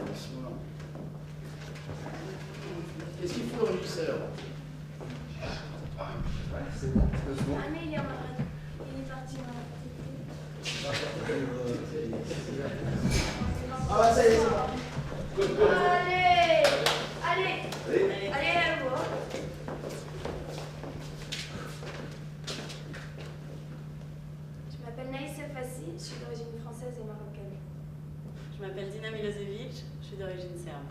doucement. Qu'est-ce qu'il faut, régisseur? C'est bon, 2 secondes. Ah mais il est parti en Ah bah ça y est, c'est bon. Allez, allez, allez, à vous. Je m'appelle Naïssa Fassi, je suis d'origine française et marocaine. Je m'appelle Dina Milosevic, je suis d'origine serbe.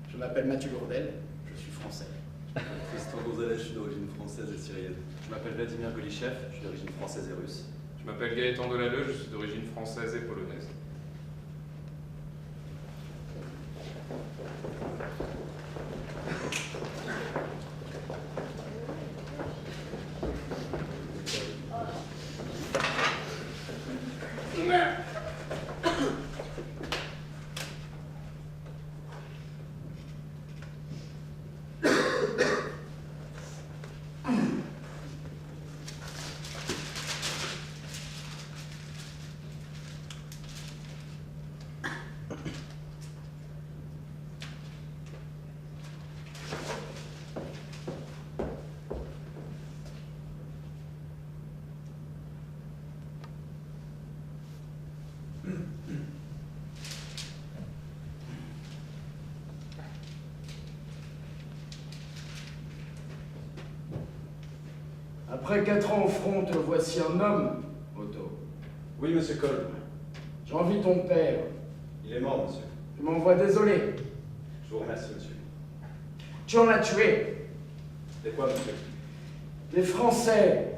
Je m'appelle Mathieu Gourdel, je suis français. Tristan Gonzalez, je suis d'origine française et syrienne. Je m'appelle Vladimir Golichev, je suis d'origine française et russe. Je m'appelle Gaëtan Delalleux, je suis d'origine française et polonaise. Après 4 ans au front, te voici un homme, Otto. Oui, monsieur Kolb. J'ai envie de ton père. Il est mort, monsieur. Je m'envoie désolé. Je vous remercie, monsieur. Tu en as tué. Et quoi, monsieur? Des Français.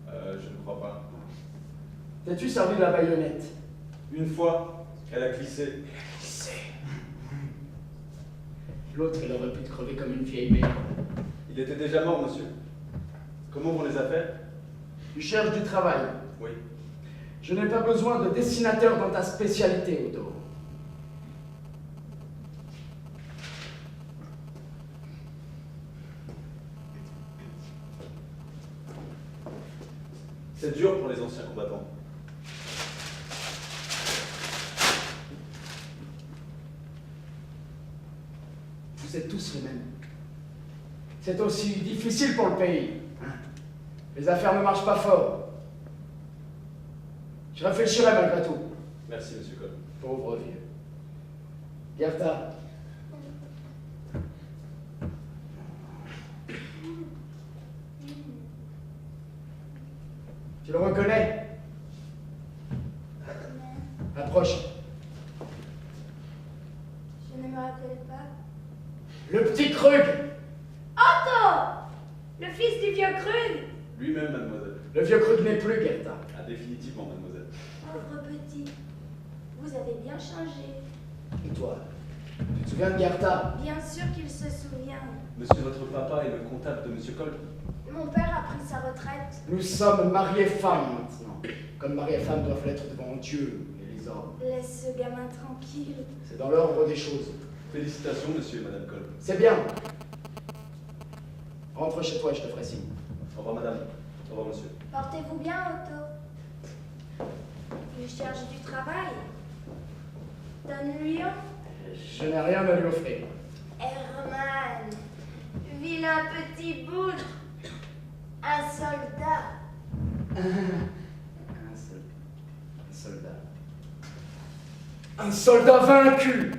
Je ne crois pas. T'as-tu servi de la baïonnette? Une fois, elle a glissé. L'autre, il aurait pu te crever comme une vieille merde. Il était déjà mort, monsieur. Comment vont les affaires? Tu cherches du travail. Oui. Je n'ai pas besoin de dessinateur dans ta spécialité, Otto. C'est dur pour les anciens combattants. Vous êtes tous les mêmes. C'est aussi difficile pour le pays. Hein. Les affaires ne marchent pas fort. Je réfléchirai malgré tout. Merci, monsieur Kolb. Pauvre vieux. Gerta. Tu le reconnais? Approche. Je ne me rappelle pas. Le petit Krug. Otto, le fils du vieux Krug. Lui-même, mademoiselle. Le vieux Krug n'est plus, Gerta. Ah, définitivement, mademoiselle. Pauvre petit, vous avez bien changé. Et toi? Tu te souviens de Gerta? Bien sûr qu'il se souvient. Monsieur, votre papa est le comptable de monsieur Kolb. Mon père a pris sa retraite. Nous sommes mariés femmes maintenant. Comme mari et femme doivent l'être devant Dieu et les hommes. Laisse ce gamin tranquille. C'est dans l'ordre des choses. Félicitations, monsieur et madame Kolb. C'est bien. Rentre chez toi et je te ferai signe. Au revoir, madame. Au revoir, monsieur. Portez-vous bien, Otto. Il cherche du travail. Donne-lui un. Je n'ai rien à lui offrir. Herman, vilain petit boule. Un soldat. Un soldat. Un soldat vaincu.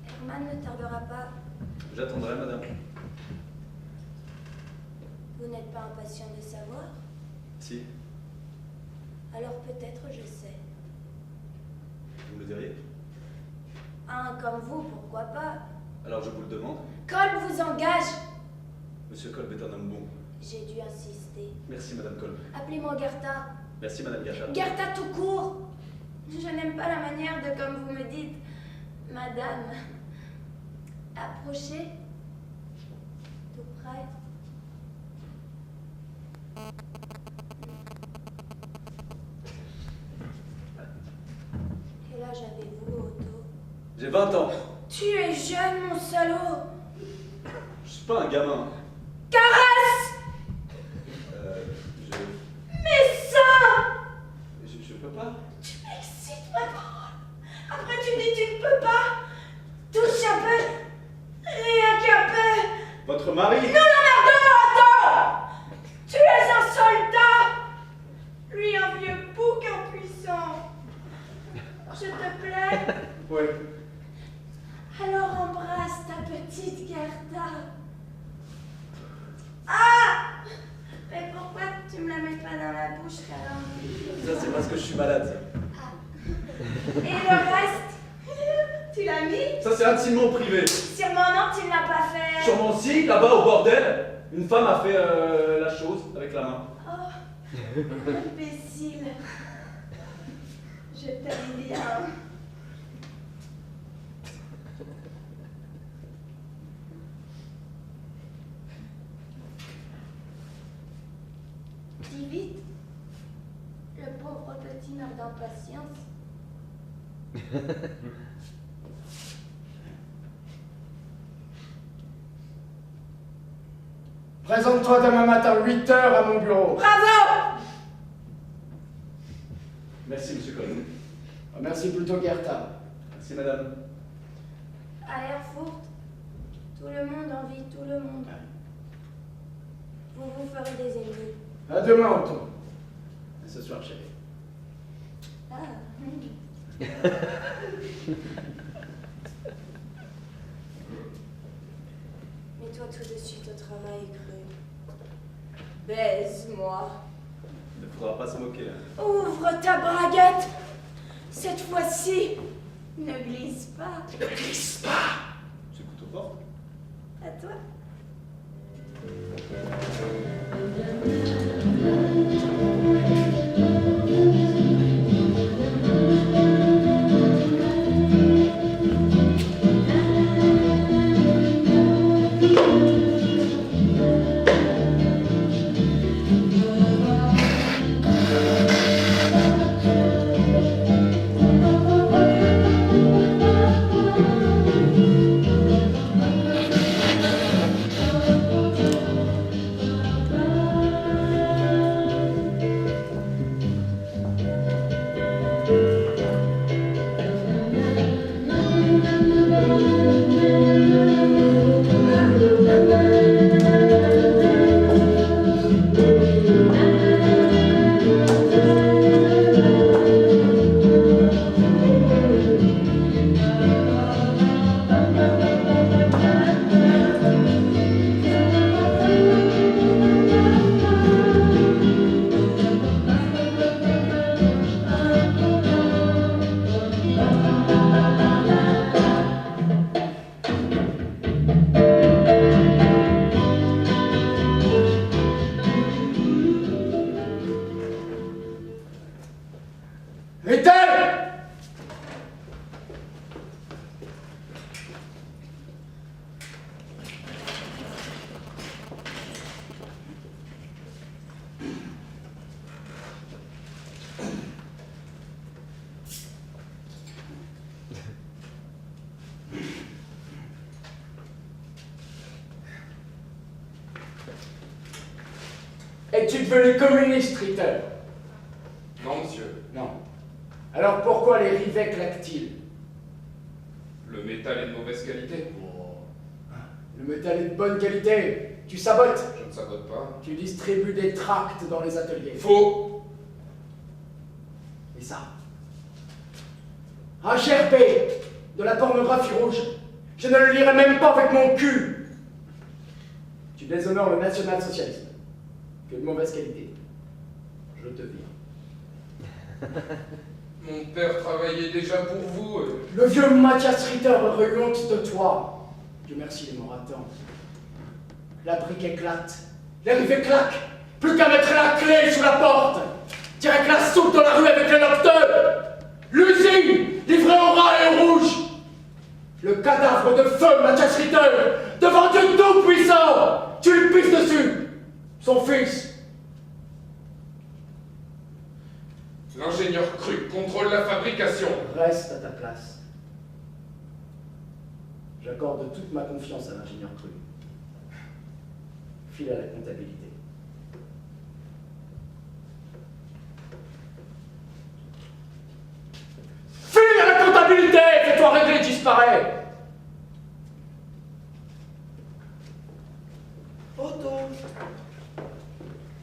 Herman ne tardera pas. J'attendrai, madame. Vous n'êtes pas impatient de savoir? Si, Alors peut-être je sais. vous me le diriez. Un comme vous, pourquoi pas? Alors je vous le demande. Kolb vous engage. Monsieur Kolb est un homme bon. J'ai dû insister. Merci, madame Kolb. Appelez-moi Gerta. Merci, madame Gachat. Gerta tout court. Je n'aime pas la manière de comme vous me dites. Madame. Approchez. Tout près. Quel âge avez-vous, Otto? J'ai 20 ans. Tu es jeune, mon salaud. Je suis pas un gamin. Caresse! Gerda. Ah! Mais pourquoi tu me la mets pas dans la bouche, alors? Ça, c'est parce que je suis malade. Et le reste? Tu l'as mis? Ça, c'est intimement privé. Sûrement non, tu ne l'as pas fait. Sûrement si, là-bas au bordel, une femme a fait la chose avec la main. Oh, imbécile. Je t'aime bien. Dis vite. Le pauvre petit meurt d'impatience. Présente-toi demain matin 8h à mon bureau. Bravo! Merci, monsieur Cohen. Ah, merci plutôt Gerda. Merci, madame. À Erfurt, tout le monde envie tout le monde. Vous vous ferez des ennemis. À demain, Otto. À ce soir, chérie. Ah. Mets-toi tout de suite au travail, Cru. Baise-moi. Il ne faudra pas se moquer. Hein. Ouvre ta braguette. Cette fois-ci, ne glisse pas. Ne glisse pas. Ce couteau porte. À toi. Es-tu devenu communiste, Ritter? Non, monsieur. Non. Alors pourquoi les rivets claquent-ils? Le métal est de mauvaise qualité. Le métal est de bonne qualité. Tu sabotes. Je ne sabote pas. Tu distribues des tracts dans les ateliers. Faux. Et ça? Un GRP de la pornographie rouge. Je ne le lirai même pas avec mon cul. Tu déshonores le national-socialisme. Que de mauvaise qualité. Je te vire. Mon père travaillait déjà pour vous. Le vieux Mathias Ritter aurait eu honte de toi. Dieu merci, les morts attendent. La brique éclate. Les rivets claquent. Plus qu'à mettre la clé sous la porte. Direct la soupe dans la rue avec les locteurs. L'usine, livrée en ras et en rouge. Le cadavre de feu Mathias Ritter, devant Dieu tout-puissant. Tu lui pisses dessus. Son fils. L'ingénieur Cru contrôle la fabrication. Reste à ta place. J'accorde toute ma confiance à l'ingénieur Cru. File à la comptabilité. File à la comptabilité! Fais-toi régler, disparaît! Otto.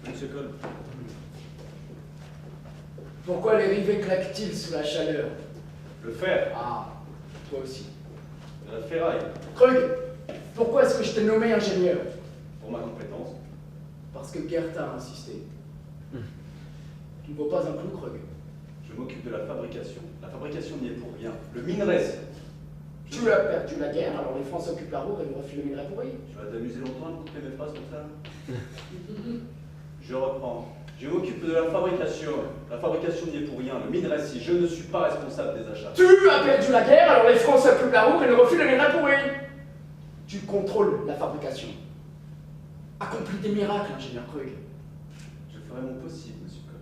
Monsieur Cohen. Pourquoi les rivets claquent-ils sous la chaleur? Le fer. Ah, toi aussi. La ferraille. Krug, pourquoi est-ce que que je t'ai nommé ingénieur? Pour ma compétence. Parce que Goethe a insisté. Tu ne vaux pas un clou, Krug. Je m'occupe de la fabrication. La fabrication n'y est pour rien. Le minerai, Tu as perdu la guerre, alors les Français occupent la roue et nous refilent le minerai pourri. tu vas t'amuser longtemps à me couper mes phrases comme ça. Je reprends. Je m'occupe de la fabrication. La fabrication n'y est pour rien. Le minerai, si je ne suis pas responsable des achats. Tu as perdu la guerre, alors les Français occupent la roue et nous refilent le minerai pourri. Tu contrôles la fabrication. Accomplis des miracles, ingénieur Krug. Je ferai mon possible, monsieur Cobb.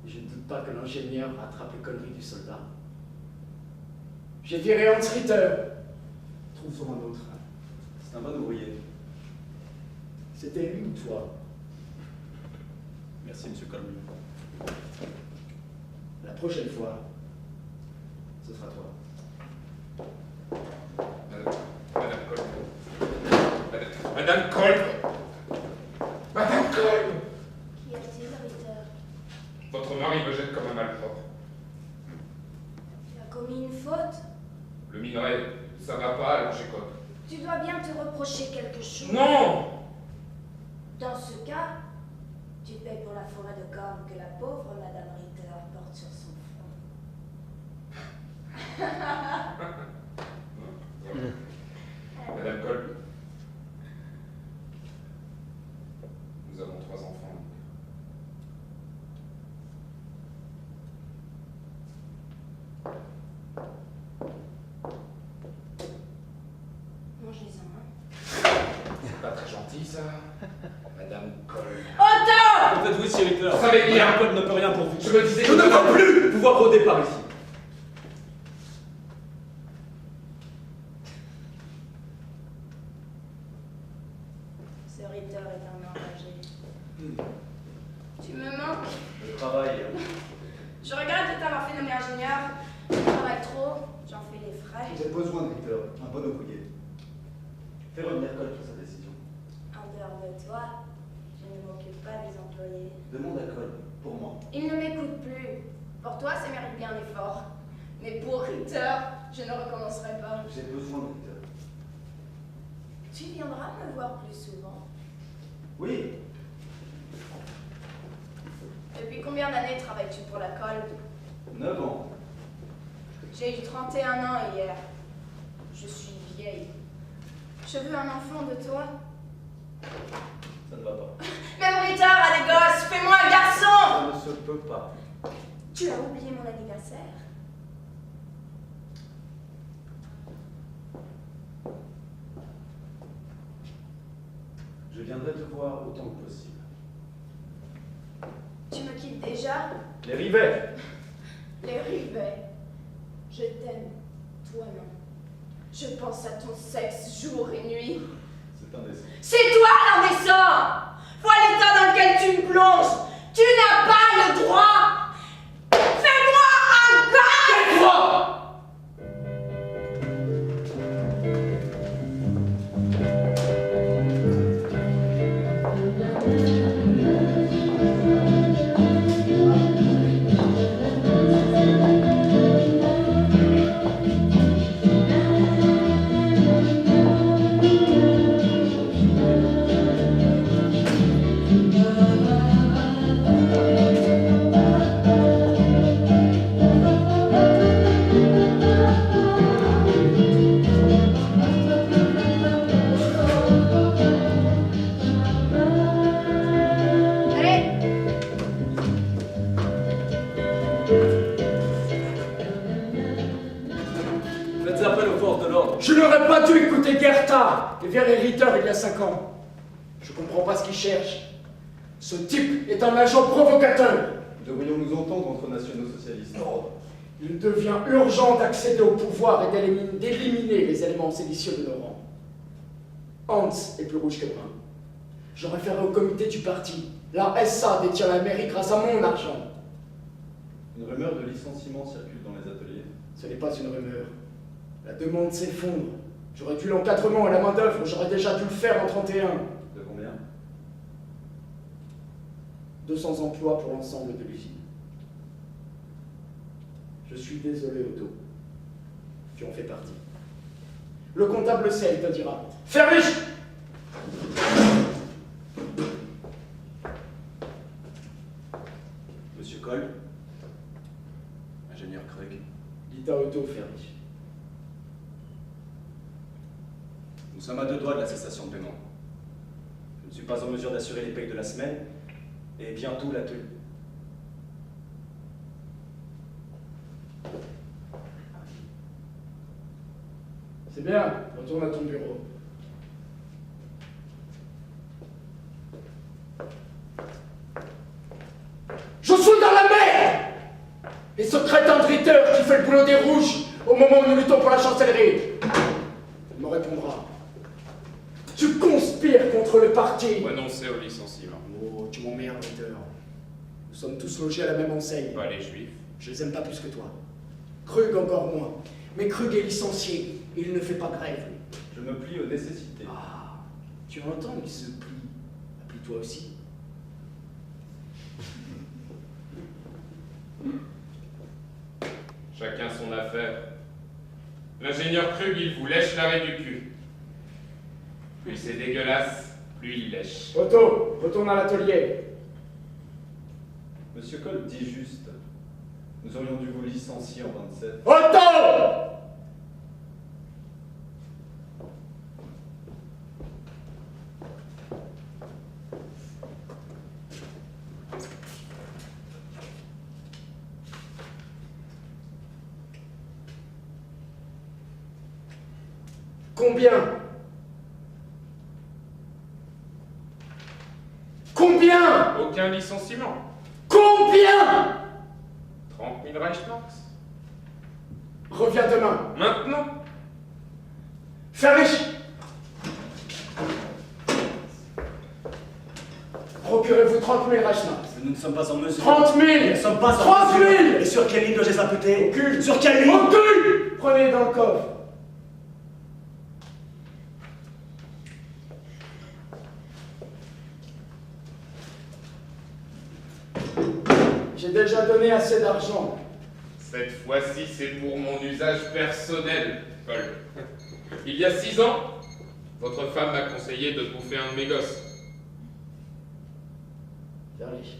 Et je ne doute pas que l'ingénieur rattrape les conneries du soldat. J'ai viré Hans Ritter. Trouve-en un autre. C'est un bon ouvrier. C'était lui ou toi? Merci, monsieur Cobb. La prochaine fois, ce sera toi. Madame Kolb. Madame Kolb. Madame Kolb. Qu'y a-t-il, Ritter? Votre mari me jette comme un malpropre. Tu as commis une faute? Le minerai, ça va pas, alors j'écope. Tu dois bien te reprocher quelque chose. Non! Dans ce cas, tu payes pour la forêt de cornes que la pauvre Madame Ritter porte sur son front. Madame Kolb. Nous avons 3 enfants. Mangez-en un. C'est pas très gentil, ça. Madame Kolb. Otto! Peut-être oui, Sir Ritter. Vous savez bien. Madame Cobb ne peut rien pour vous. Je me disais Je ne veux plus pouvoir rôder par ici. Ce Ritter est un enragé. Tu me manques. Le travail. Je regrette de t'avoir fait nommer ingénieur. Je travaille trop, j'en fais les frais. J'ai besoin de Ritter, un bon ouvrier. Fais revenir Cobb sur sa décision. En dehors de toi, je ne m'occupe pas des employés. Demande à Cobb, pour moi. Il ne m'écoute plus. Pour toi, ça mérite bien l'effort. Mais pour Ritter, je ne recommencerai pas. J'ai besoin de Ritter. Tu viendras me voir plus souvent. Oui, Depuis combien d'années travailles-tu pour la Kolb? 9 ans. J'ai eu 31 ans hier. Je suis vieille. Je veux un enfant de toi. Ça ne va pas. Même Ritter a des gosses. Fais-moi un garçon! Ça ne se peut pas. Tu as oublié mon anniversaire? Je viendrai te voir autant que possible. Tu me quittes déjà? Les rivets. Les rivets. Je t'aime, toi non. Je pense à ton sexe jour et nuit. C'est indécent. C'est toi l'indécent! Vois l'état dans lequel tu me plonges! Tu n'as pas le droit! Fais-moi un gars! Quel droit? Allez! Faites appel aux forces de l'ordre. Je n'aurais pas dû écouter Goethe et Véry Ritter il y a 5 ans. Je comprends pas ce qu'il cherche. Ce type est un agent provocateur. Devrions nous entendre entre nationaux socialistes. Il devient urgent d'accéder au pouvoir et d'éliminer les éléments séditieux de nos rangs. Hans est plus rouge que brun. Je référerai au comité du parti. La SA détient la mairie grâce à mon argent. Une rumeur de licenciement circule dans les ateliers. Ce n'est pas une rumeur. La demande s'effondre. J'aurais dû l'encadrement et la main-d'œuvre, j'aurais déjà dû le faire en 31. De combien? 200 emplois pour l'ensemble de l'usine. Je suis désolé, Otto. Tu en fais partie. Le comptable sait, il te dira. Fermez! Monsieur Cole, ingénieur Krug, Dit à Otto Fermich. nous sommes à 2 doigts de la cessation de paiement. Je ne suis pas en mesure d'assurer les payes de la semaine et bientôt l'atelier. C'est bien, retourne à ton bureau. Je suis dans la merde! Et ce crétin de Ritter qui fait le boulot des rouges au moment où nous luttons pour la chancellerie. Il me répondra. Tu conspires contre le parti. Renoncer au licenciement. Oh, tu m'emmerdes, Ritter. Nous sommes tous logés à la même enseigne. Pas les juifs. Je les aime pas plus que toi. Krug encore moins. Mais Krug est licencié. Il ne fait pas grève. Je me plie aux nécessités. Ah, tu entends, il se plie. Plie-toi aussi. Chacun son affaire. L'ingénieur Krug, il vous lèche l'arrêt du cul. Plus c'est dégueulasse, plus il lèche. Otto, retourne à l'atelier. Monsieur Cole dit juste. Nous aurions dû vous licencier en 27. Otto! Combien? Combien? Aucun licenciement. Combien? 30 000 Reichsmarks. Reviens demain. Maintenant. Fermich! Procurez-vous 30 000 Reichsmarks. Nous ne sommes pas en mesure. 30 000! Nous ne sommes pas en 30 000! mesure. Et sur quelle ligne dois-je les imputer? Aucune! Sur quelle ligne? Aucune! Prenez dans le coffre. J'ai déjà donné assez d'argent. Cette fois-ci, c'est pour mon usage personnel, Cole. Il y a 6 ans, votre femme m'a conseillé de bouffer un de mes gosses. Fermich.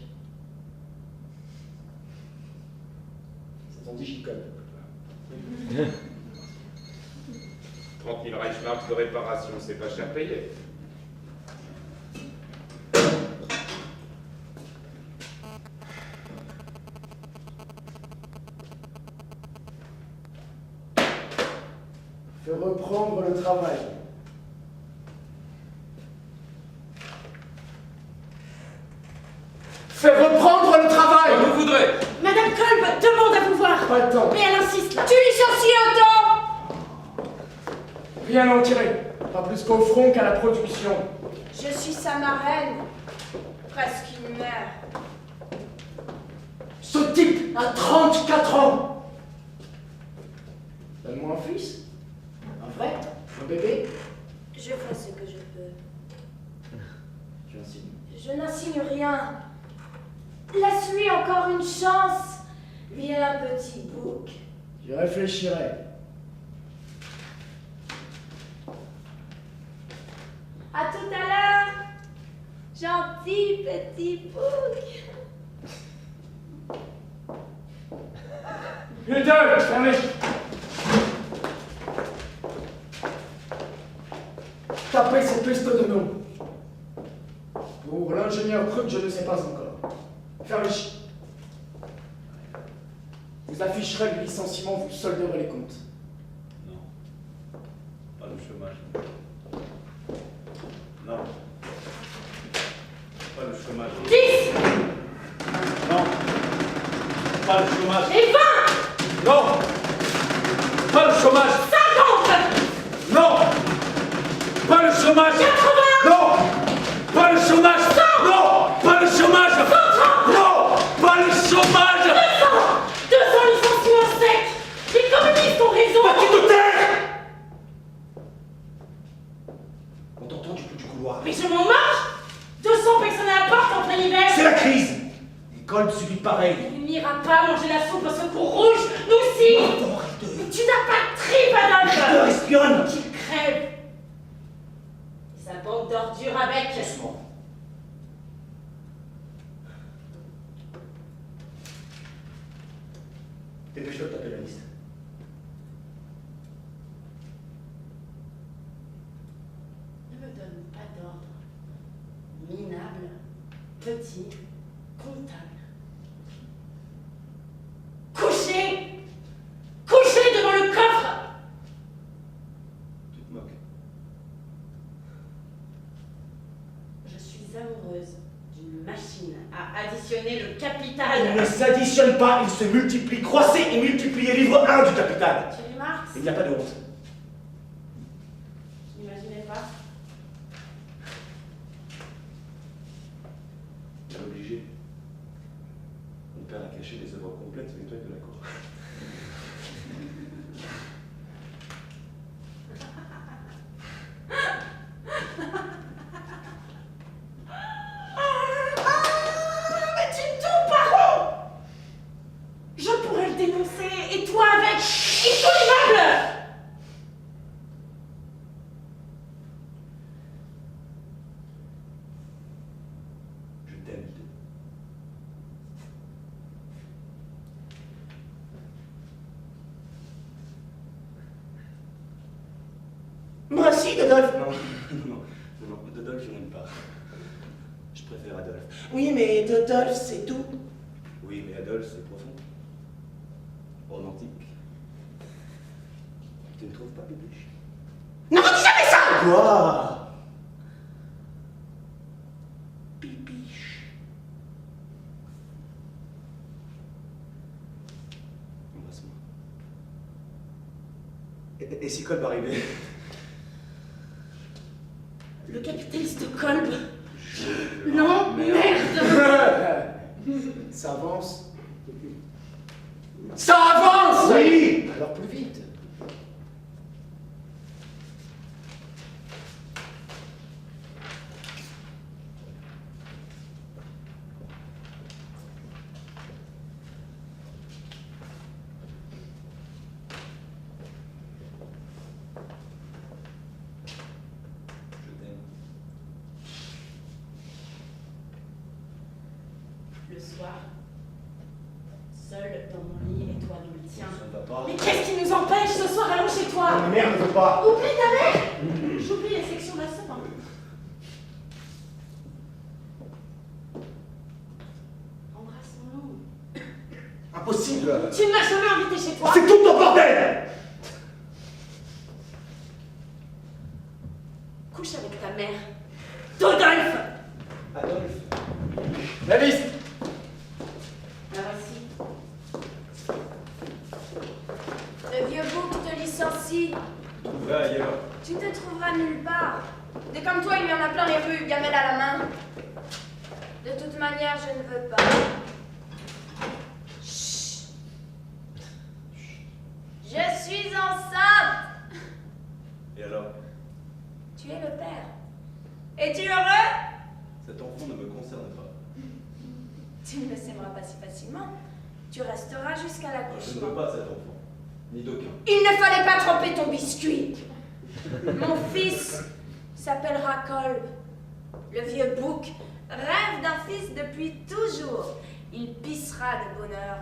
C'est ton digicode. 30 000 Reichsmarks de réparation, c'est pas cher payé. Fais reprendre le travail. Fais reprendre le travail! Comme vous voudrez. Madame Kolb demande à vous voir. Pas le temps. Mais elle insiste là. Tu licencies Otto! Rien à en tirer. Pas plus qu'au front qu'à la production. Je suis sa marraine. Presque une mère. Ce type a 34 ans. Donne-moi un fils. Un vrai. Un bébé. Je fais ce que je peux. Tu insignes. Je n'insigne rien. Laisse-lui encore une chance. Viens, petit bouc. J'y réfléchirai. À tout à l'heure. Gentil petit bouc. Peter, fermez. Tapez cette piste de nom. Pour l'ingénieur Krug, je ne sais pas encore. Fermez. Vous afficherez le licenciement, vous solderez les comptes. Non. Pas le chômage. Non. Pas le chômage. 10 Non. Pas le chômage. et 20. Non. Pas le chômage. 50. Non. Pas le chômage. 80. Non. Pas le chômage. Non. Pas le chômage. 130. Non. Pas le chômage. 200 licenciements secs. Les communistes ont raison. Vas-tu te taire? On t'entend du bout du couloir. Mais je m'en marche. 200 personnes à la porte en plein hiver. C'est la crise. L'école subit pareil. Il n'ira pas manger la soupe à ce cou rouge. Nous aussi. Arrête. Tu n'as pas de trip, Ritter Adolphe. espionne. Qu'il crève. gros d'ordure avec. Doucement. Dépêche-toi de taper la liste. Ne me donne pas d'ordre. Minable, petit, comptable. Couchez! Couchez devant le coffre! Tu te moques. Je suis amoureuse d'une machine à additionner le capital. Il ne s'additionne pas, il se multiplie. Croissez et multipliez livre 1 du capital. Thierry Marx, Il n'y a pas de honte. je n'imaginais pas. Bien obligé. Mon père a caché les œuvres complètes sous les toiles de la cour. Mais tu tournes par où? Je pourrais le dénoncer, et toi avec, et tout l'immeuble! Je t'aime. Moi aussi, Dodolphe. Non, Dodolphe, je n'aime pas. Je préfère Adolphe. Oui, mais Dodolphe, c'est tout. Oui, mais Adolphe, c'est profond. Romantique. Tu ne trouves pas, Bibiche? Ne redis jamais ça! Quoi? Bibiche. Embrasse-moi. Et si Kolb arrivait? Le capitaliste Kolb. Je Non, l'emmerde. merde! Ça avance. Ça avance! Oui! Alors plus vite. Je t'aime. Le soir, seul dans mon lit et toi dans le tien. Ça ne va pas. Mais qu'est-ce qui nous empêche ce soir? Allons chez toi! Ma mère ne veut pas. Oublie ta mère! J'oublie les sections d'assaut. Embrassons-nous. Impossible. Tu ne m'as jamais invité chez toi. C'est tout ton bordel! Couche avec ta mère. Dodolphe! Adolphe. La liste. La voici. Le vieux bouc te licencie. Trouverai ailleurs. Tu te trouveras nulle part. Des comme toi, il y en a plein les rues, gamelle à la main. De toute manière, je ne veux pas. Chut. Je suis enceinte. Et alors? Tu es le père. Es-tu heureux? Cet enfant ne me concerne pas. Tu ne le sèmeras pas si facilement. Tu resteras jusqu'à Je ne l'accouchement. veux pas cet enfant. Ni d'aucun. Il ne fallait pas tremper ton biscuit. Mon fils s'appellera Kolb. Le vieux bouc rêve d'un fils depuis toujours. Il pissera de bonheur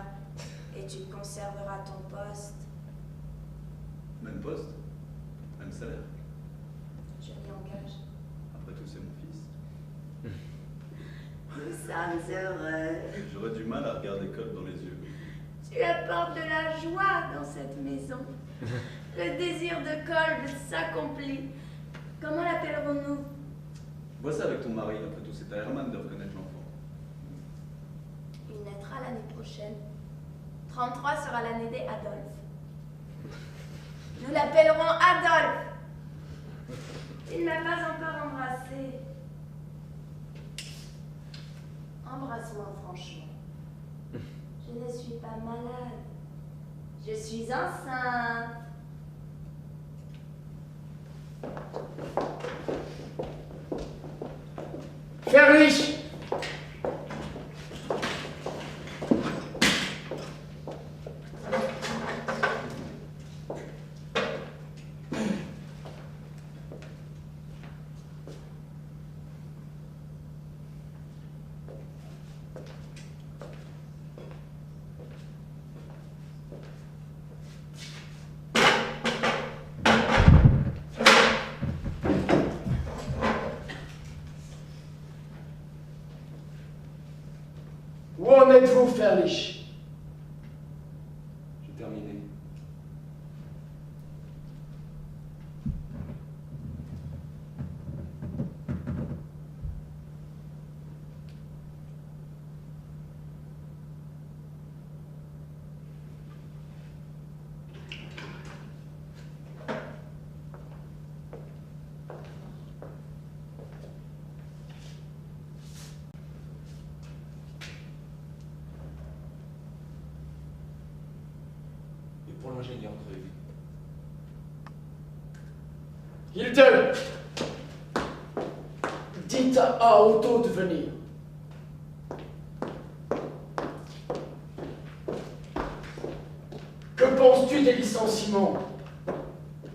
et tu conserveras ton poste. Même poste, même salaire. Je m'y engage. Après tout, c'est mon fils. Nous sommes heureux. J'aurais du mal à regarder Kolb dans les yeux. Tu apportes de la joie dans cette maison. Le désir de Kolb s'accomplit. Comment l'appellerons-nous? Vois ça avec ton mari, après tout, c'est à Herman de reconnaître l'enfant. Il naîtra l'année prochaine. 33 sera l'année des Adolphe. Nous l'appellerons Adolphe. Il ne m'a pas encore embrassé. Embrasse-moi franchement. Je ne suis pas malade. Je suis enceinte. Ferlich! pensez-vous, Ferlich? J'ai terminé. Et pour l'ingénieur Krug, Hilde, dites à Otto de venir. Que penses-tu des licenciements?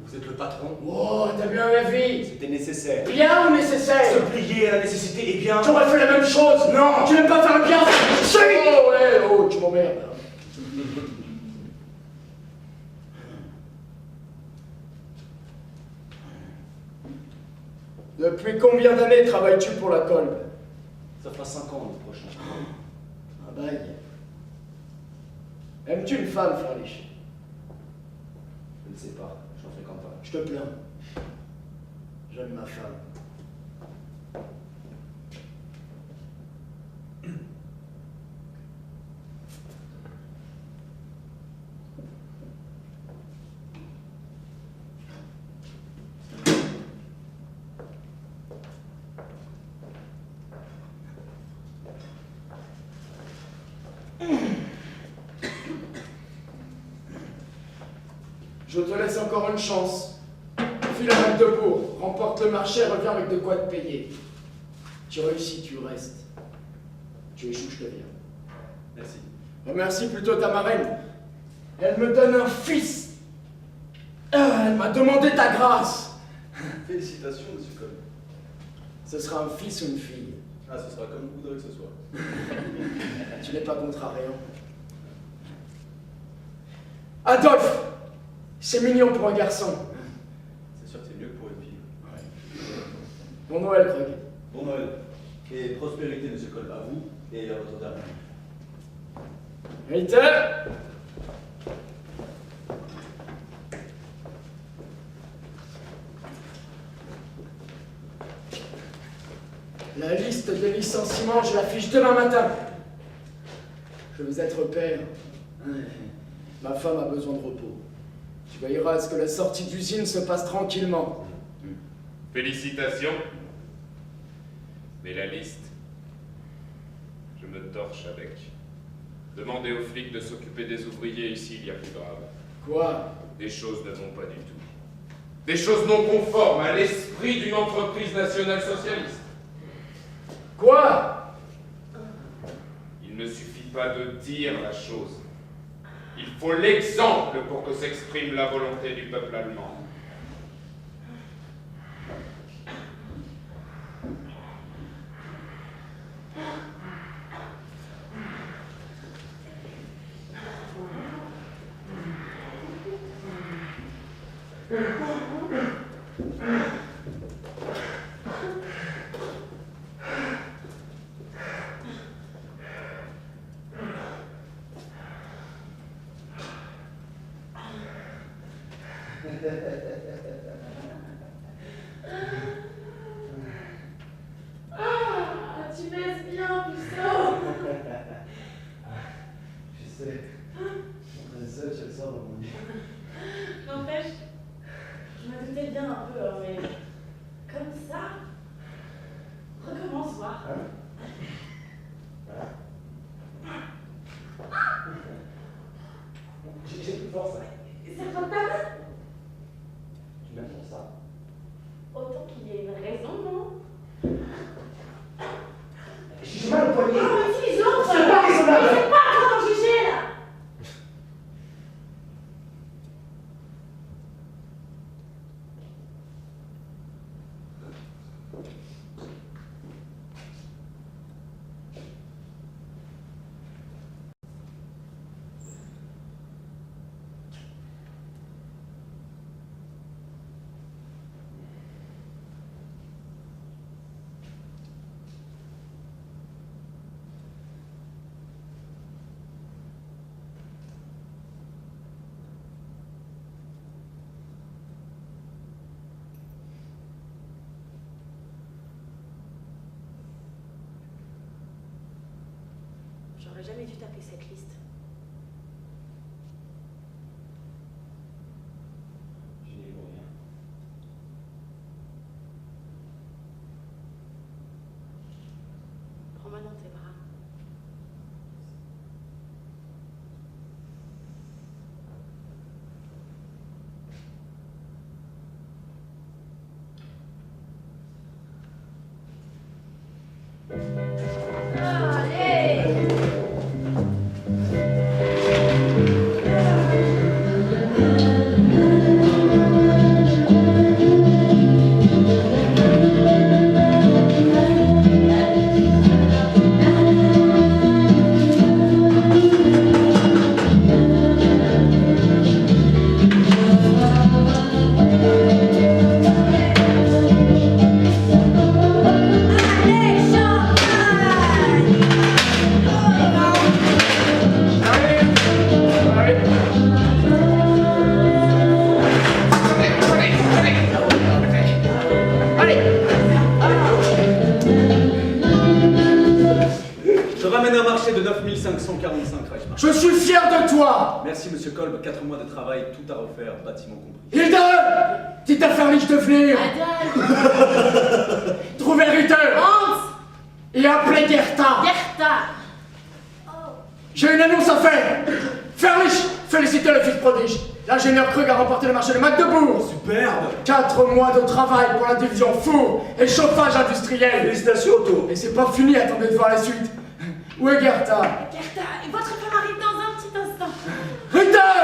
Vous êtes le patron. Oh, t'as bien ma vie. C'était nécessaire. Bien ou nécessaire? Se plier à la nécessité, eh bien... J'aurais fait la même chose. Non. Tu n'aimes pas faire le bien? Oh, ouais, oh, tu m'emmerdes. Depuis combien d'années travailles-tu pour la Kolb? Ça fera 5 ans l'an prochain. Un bail. Aimes-tu une femme, Ferlich? Je ne sais pas, je n'en fréquente pas. Je te plains. J'aime ma femme. Je te laisse encore une chance. File à Magdebourg, remporte le marché, reviens avec de quoi te payer. Tu réussis, tu restes. Tu échoues, je te viens. merci. Remercie plutôt ta marraine. Elle me donne un fils. Ah, elle m'a demandé ta grâce. Félicitations, monsieur Kolb. Ce sera un fils ou une fille. Ah, ce sera comme vous voudrez que ce soit. Tu n'es pas contrariant. Adolphe, c'est mignon pour un garçon. C'est sûr que c'est mieux que pour une fille. Bon Noël, Krug. Bon Noël. Et prospérité, monsieur Kolb, à vous et à votre dame. Vite. La liste des licenciements, je l'affiche demain matin. Je vais être père. Ma femme a besoin de repos. Tu veilleras à ce que la sortie d'usine se passe tranquillement. Félicitations. Mais la liste, je me torche avec. Demandez aux flics de s'occuper des ouvriers ici, il y a plus grave. Quoi? Des choses ne vont pas du tout. Des choses non conformes à l'esprit d'une entreprise nationale socialiste. Quoi? Il ne suffit pas de dire la chose. Il faut l'exemple pour que s'exprime la volonté du peuple allemand. Ah, tu baisses bien, puceau. Je sais. Très seul, je le sors dans mon lit. N'empêche, je me doutais bien un peu, hein, mais comme ça, recommence voir. J'ai plus de force. C'est pas ta main. Tu m'aimes pour ça? Autant qu'il y ait une raison, non? J'ai mal au poignet. Oh, utilise l'autre. C'est pas raisonnable. C'est pas à toi d'en juger, là. J'aurais jamais dû taper cette liste. Je n'y vois rien. Prends-moi dans tes bras. Allez! Allez, champagne! Je ramène un marché de 9545 Reichsmark. Je suis fier de toi. Merci, monsieur Kolb. 4 mois de travail, tout à refaire, bâtiment compris. Hilde, dites à Ferlich de venir. Adolf! Trouvez Ritter Hans! et appelez Gerta. Gerta! J'ai une annonce à faire. Ferlich, félicitez le fils prodige. L'ingénieur Krug a remporté le marché de Magdebourg. Superbe. 4 mois de travail pour la division four et chauffage industriel. Félicitations, Otto. Et c'est pas fini, attendez de voir la suite. Où est Gerta? Gerta, votre femme arrive dans un petit instant. Ritter!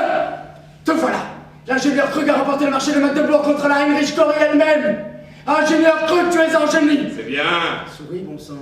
Te voilà. L'ingénieur Krug a remporté le marché de Magdebourg contre la Heinrich Corée elle-même. Ingénieur Krug, tu es un génie. C'est bien. Souris, bon sang.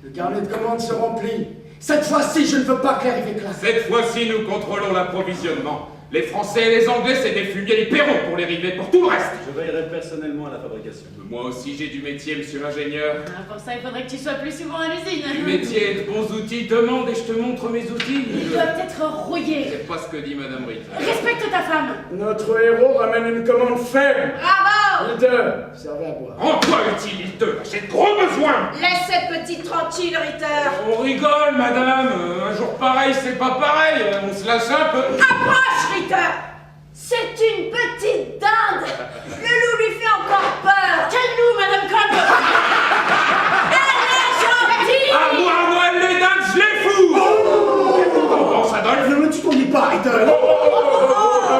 Le carnet de commandes se remplit. Cette fois-ci, je ne veux pas que l'air éclate. Cette fois-ci, nous contrôlons l'approvisionnement. Les Français et les Anglais, c'est des fumiers, ils paieront pour les rivets, pour tout le reste. Je veillerai personnellement à la fabrication. Moi aussi, j'ai du métier, monsieur l'ingénieur. Ah, pour ça, il faudrait que tu sois plus souvent à l'usine. Du métier et de bons outils, demande et je te montre mes outils. Ils doivent être rouillés. C'est pas ce que dit Madame Ritter. Respecte ta femme. Notre héros ramène une commande ferme. Bravo! Ritter, servez à boire. Rends-toi utile, il te j'ai de gros besoins. Laisse cette petite tranquille, Ritter! On rigole, madame. Un jour pareil, c'est pas pareil. On se lâche un peu. Approche, Ritter! C'est une petite dinde! Le loup lui fait encore peur! Quel-nous, Madame Kolb! Elle est gentille! À moi, Noël les dindes, je les fous. Bon, Adolphe. Ne me tutoyez pas, Ritter.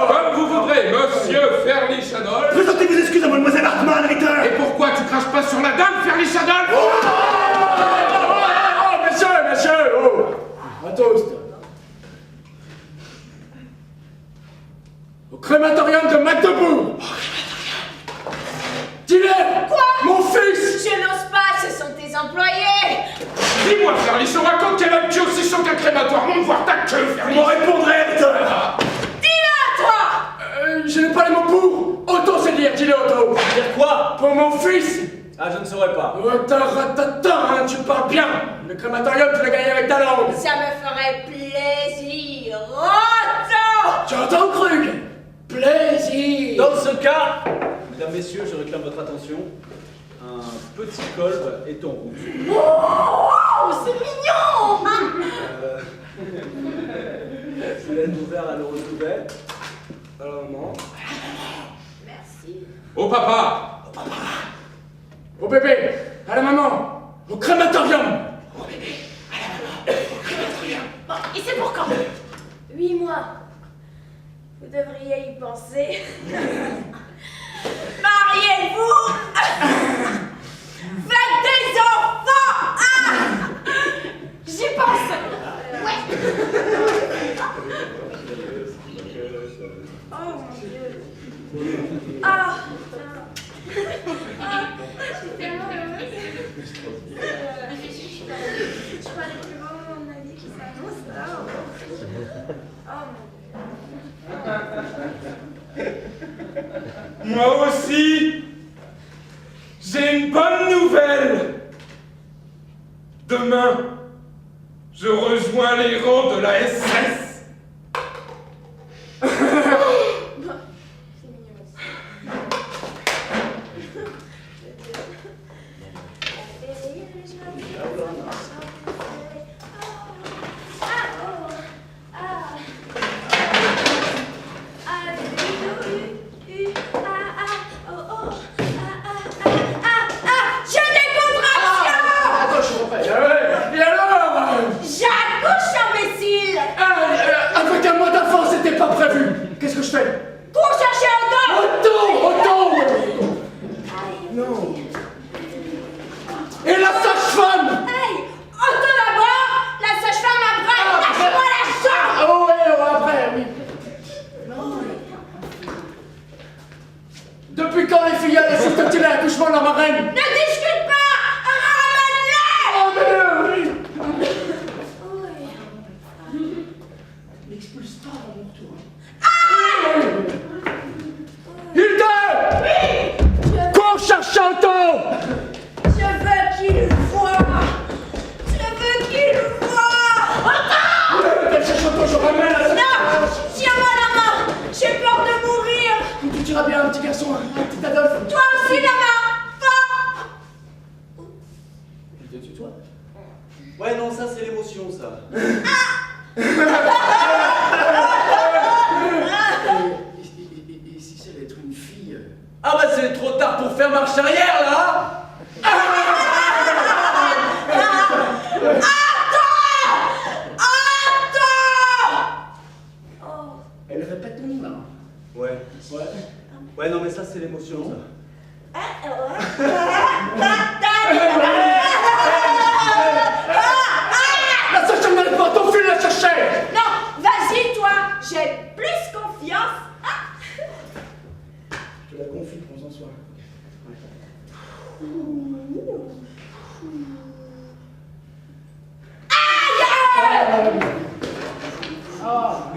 Comme vous voudrez, monsieur Ferlich Adolphe. Présentez vos excuses à mademoiselle Hartmann, Ritter. Et pourquoi tu craches pas sur la dame, Ferlich Adolphe? Oh, monsieur, oh. Un toast. Au crématorium de Magdebourg. Dis-le. Quoi? Mon fils. Je n'ose pas, ce sont tes employés! Dis-moi, Ferlich, on raconte qu'elle a une queue aussi chaud qu'un crématoire. Montre voir ta queue, Ferlich. Vous répondrez, Ritter. Dis-le, toi! Je n'ai pas les mots pour. Otto sait dire, dis-le, Otto. Dire quoi? Pour mon fils. Ah, je ne saurais pas. Hein, tu parles bien. Le crématorium, tu l'as gagné avec ta langue. Ça me ferait plaisir! Otto! Tu entends, Krug? Plaisir. Dans ce cas, mesdames, messieurs, je réclame votre attention. Un petit Kolb est en route. Oh, c'est mignon! Je laisse ouvert à l'heureux nouvelle. Alors, maman. Merci. Au papa. Au bébé, à la maman, au crématorium. Bon, et c'est pour quand? 8 mois. Vous devriez y penser. Mariez-vous! Faites des enfants! Ah! J'y pense! Ouais! Oh mon Dieu! Ah! Je crois les plus beaux moments de ma vie qui s'annoncent là. Oh mon Dieu! Moi aussi, j'ai une bonne nouvelle. Demain, je rejoins les rangs de la SS. C'est mignon aussi. Et la sage-femme! Hey! Auto d'abord, la sage-femme après! Lâche-moi la chambre! Ah ouais, après, oui. Non, mais... Depuis quand les filles assistent-ils à l'accouchement de leur marraine? Ne discute pas! Ramène-les! Oh, mais oui! Oui. N'expulse pas à mon tour. Hilde! Oui! Cours chercher un temps! Je veux qu'il voie! Je veux qu'il voie! Quel cherche un temps, je ramène à la Non! Tiens-moi la main! J'ai peur de mourir! Tu diras bien, un petit garçon, un petit Adolphe. Toi aussi la main! Fort! Je te tutoie. Ouais, non, ça c'est l'émotion, ça. Et si ça allait être une fille Ah bah c'est trop tard pour faire marche arrière là. Oh! Elle répète ton nom, là. Ouais. Ouais. Ouais, non, mais ça c'est l'émotion, ça. La sage-femme n'arrive pas, ton fil la chercher! Non! Vas-y toi! J'ai plus confiance! Je te la confie, prends-en soin. Ah!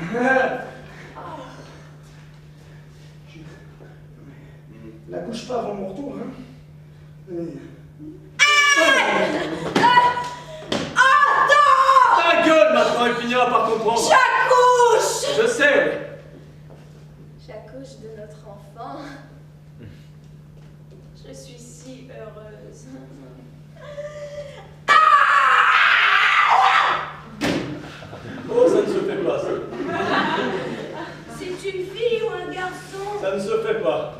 La couche pas avant mon retour, hein? Ta gueule maintenant, il finira par comprendre. J'accouche! Je sais. J'accouche de notre enfant. Je suis si heureuse. Oh, ça ne se fait pas, ça. C'est une fille ou un garçon? Ça ne se fait pas.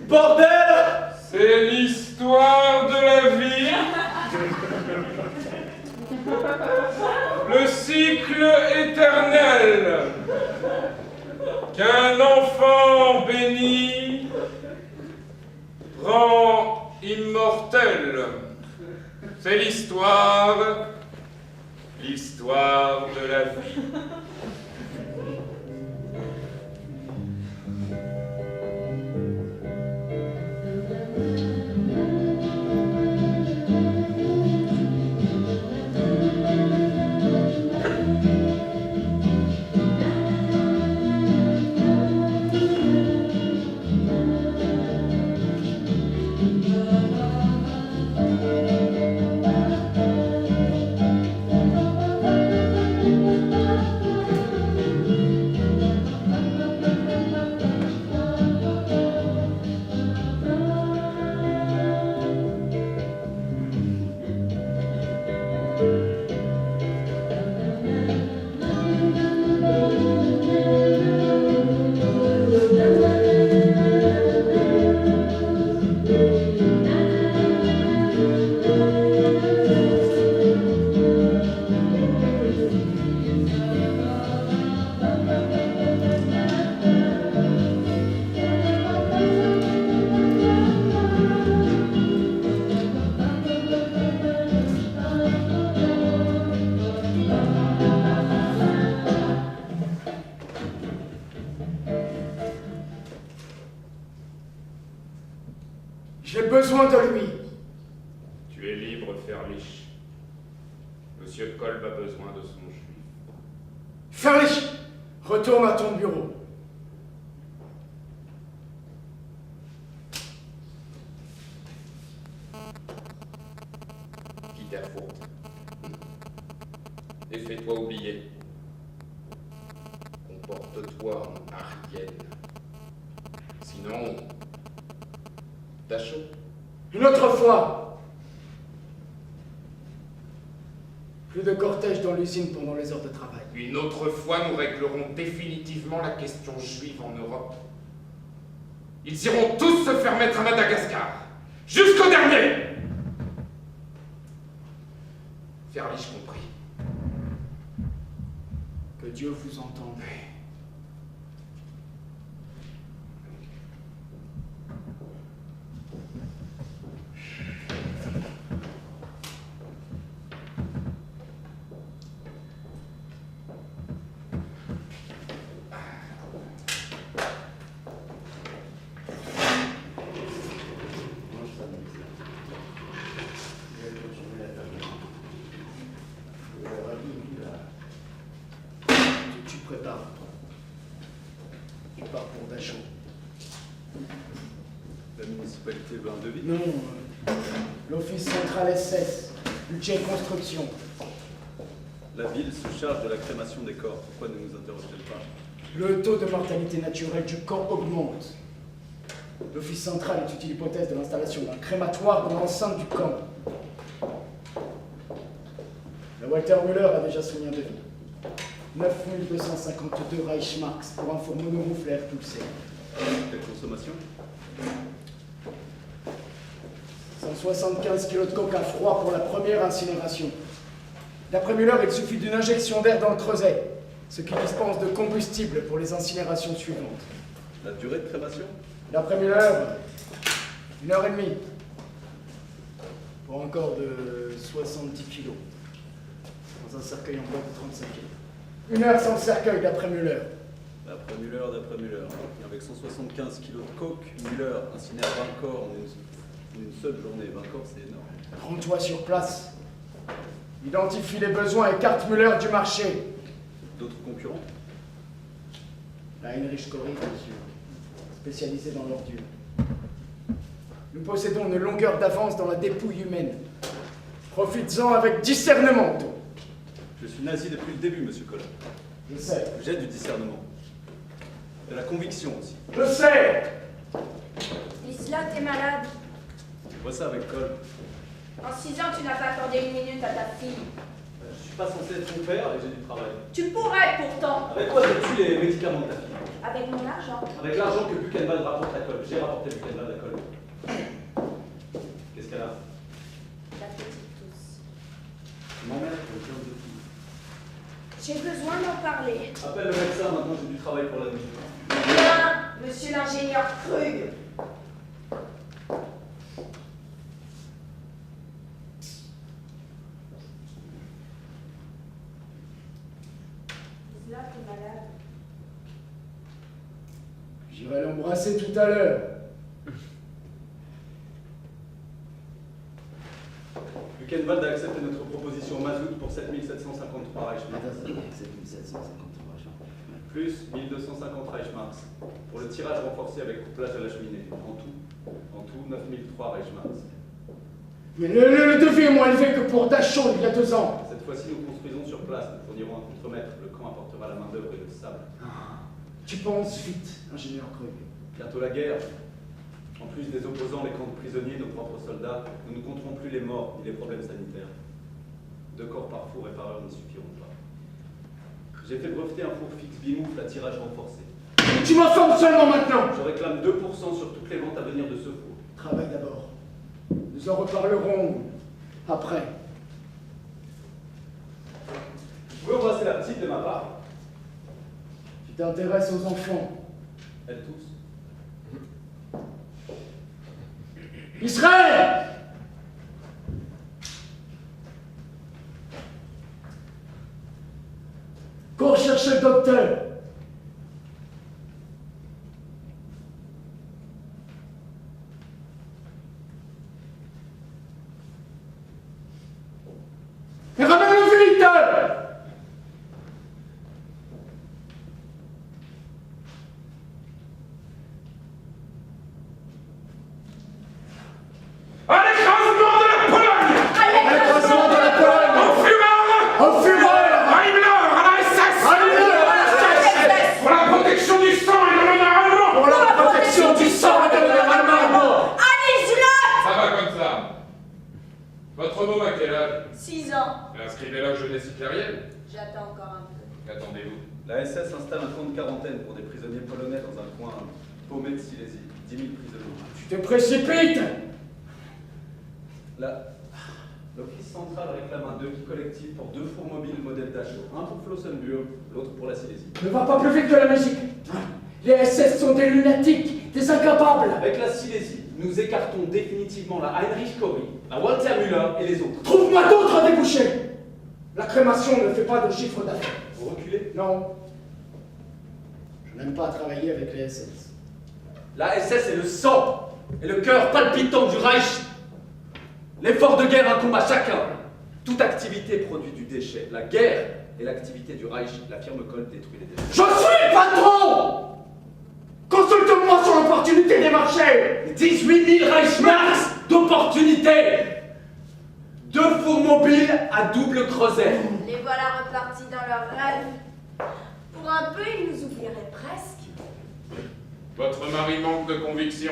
Bordel! C'est l'histoire de la vie. Le cycle éternel qu'un enfant béni rend immortel. C'est l'histoire de la vie. J'ai besoin de lui. Tu es libre, Ferlich. Monsieur Kolb a besoin de son juif. Ferlich, retourne à ton bureau. Quitte à faute. Et fais-toi oublier. Comporte-toi en Ariel. Sinon, t'as chaud. Une autre fois. Plus de cortège dans l'usine pendant les heures de travail. Une autre fois, nous réglerons définitivement la question juive en Europe. Ils iront tous se faire mettre à Madagascar. Jusqu'au dernier. Ferlich compris. Que Dieu vous entende. l'Office central SS, budget construction. La ville se charge de la crémation des corps. Pourquoi ne nous interroge-t-elle pas? Le taux de mortalité naturelle du camp augmente. L'Office central étudie l'hypothèse de l'installation d'un crématoire dans l'enceinte du camp. La Walter Müller a déjà soumis un devis. 9252 Reichsmarks pour un four monomoufle à air pulsé. Quelle consommation? 175 kg de coke à froid pour la première incinération. D'après Müller, il suffit d'une injection d'air dans le creuset, ce qui dispense de combustible pour les incinérations suivantes. La durée de crémation? D'après Müller, 1h30. Pour un corps de 70 kg. Dans un cercueil en bois de 35 kg. 1 heure sans le cercueil, d'après Müller. D'après Müller. Et avec 175 kg de coke, Müller incinère 20 corps en une seule journée. 20 corps, c'est énorme. Rends-toi sur place. Identifie les besoins et écarte Müller du marché. D'autres concurrents? La Heinrich Corrie, monsieur. Spécialisée dans l'ordure. Nous possédons une longueur d'avance dans la dépouille humaine. Profites-en avec discernement. Je suis nazi depuis le début, monsieur Colin. Je sais. J'ai du discernement. De la conviction aussi. Je sais. Isla, t'es malade. Tu vois ça avec Cole. En 6 ans, tu n'as pas accordé une minute à ta fille. Je suis pas censé être son père et j'ai du travail. Tu pourrais pourtant. Avec quoi j'ai tué les médicaments de ta fille? Avec mon argent. Avec l'argent que Buchenwald rapporte à Cole. J'ai rapporté Buchenwald à Cole. Qu'est-ce qu'elle a? La petite tousse. Tu m'emmerdes, je viens de tout. J'ai besoin d'en parler. Appelle le médecin, maintenant j'ai du travail pour la nuit. Bien, monsieur l'ingénieur Krug. Isla, t'es malade. J'irai l'embrasser tout à l'heure. Buchenwald a accepté notre proposition mazout pour 7753 Reichsmarks. Plus 1250 Reichsmarks. Pour le tirage renforcé avec couplage à la cheminée. En tout 9003 Reichsmarks. Mais le devis est moins élevé que pour Dachau il y a 2 ans. Cette fois-ci, nous construisons sur place. Nous fournirons un contremaître. Le camp apportera la main-d'œuvre et le sable. Tu penses vite, ingénieur Krug. Bientôt la guerre. En plus des opposants, les camps de prisonniers, nos propres soldats, nous ne compterons plus les morts ni les problèmes sanitaires. 2 corps par four et par heure ne suffiront pas. J'ai fait breveter un four fixe bimoufle à tirage renforcé. Tu m'informes seulement maintenant. Je réclame 2% sur toutes les ventes à venir de ce four. Travaille d'abord. Nous en reparlerons après. Vous pouvez embrasser la petite de ma part? Tu t'intéresses aux enfants. Elles tous. Israël! Cours chercher le docteur. Et ramène-le vite! À l'écrasement de la Pologne! L'écrasement de la Pologne! Au Führer! Au Führer! À Himmler! À la SS! À Himmler! À la SS! Pour la protection du sang et de l'honneur allemand! Pour la protection du sang et de l'honneur allemand! Ça va comme ça. Votre môme à quel âge? 6 ans. Inscrivez-la aux jeunesses hitlériennes. J'attends encore un peu. Qu'attendez-vous? La SS installe un camp de quarantaine pour des prisonniers polonais dans un coin paumé de Silésie. 10 000 prisonniers. Tu te précipites! L'Office central réclame un devis collectif pour 2 fours mobiles modèle Dachau. Un pour Flossenburg, l'autre pour la Silésie. Ne va pas plus vite que la musique. Les SS sont des lunatiques, des incapables. Avec la Silésie, nous écartons définitivement la Heinrich Corrie, la Walter Müller et les autres. Trouve-moi d'autres débouchés. La crémation ne fait pas de chiffre d'affaires. Vous reculez? Non. Je n'aime pas travailler avec les SS. La SS est le sang et le cœur palpitant du Reich. L'effort de guerre incombe à chacun. Toute activité produit du déchet. La guerre est l'activité du Reich. La firme Kohl détruit les déchets. Je suis patron. Consulte-moi sur l'opportunité des marchés. 18 000 Reichsmarks d'opportunités. 2 fours mobiles à double creuset. Les voilà repartis dans leurs rêves. Pour un peu, ils nous oublieraient presque. Votre mari manque de conviction.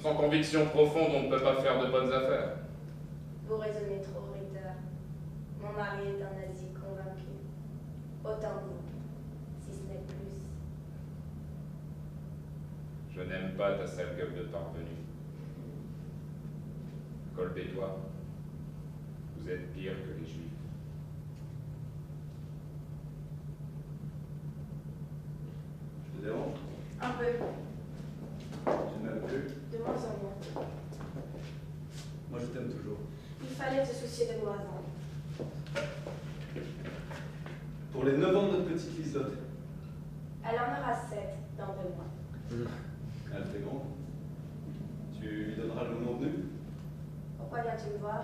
Sans conviction profonde, on ne peut pas faire de bonnes affaires. Vous raisonnez trop, Ritter. Mon mari est un nazi convaincu. Autant vous, si ce n'est plus. Je n'aime pas ta sale gueule de parvenu. Colbétois, vous êtes pire que les Juifs. Je te dérange? Un peu, Tu ne m'aimes plus? de moins en moins. Moi, je t'aime toujours. Il fallait se soucier de moi avant. Pour les 9 ans de notre petite Lisotte, Elle en aura 7 dans 2 mois. elle fait grande. Tu lui donneras le moment venu? Pourquoi viens-tu me voir?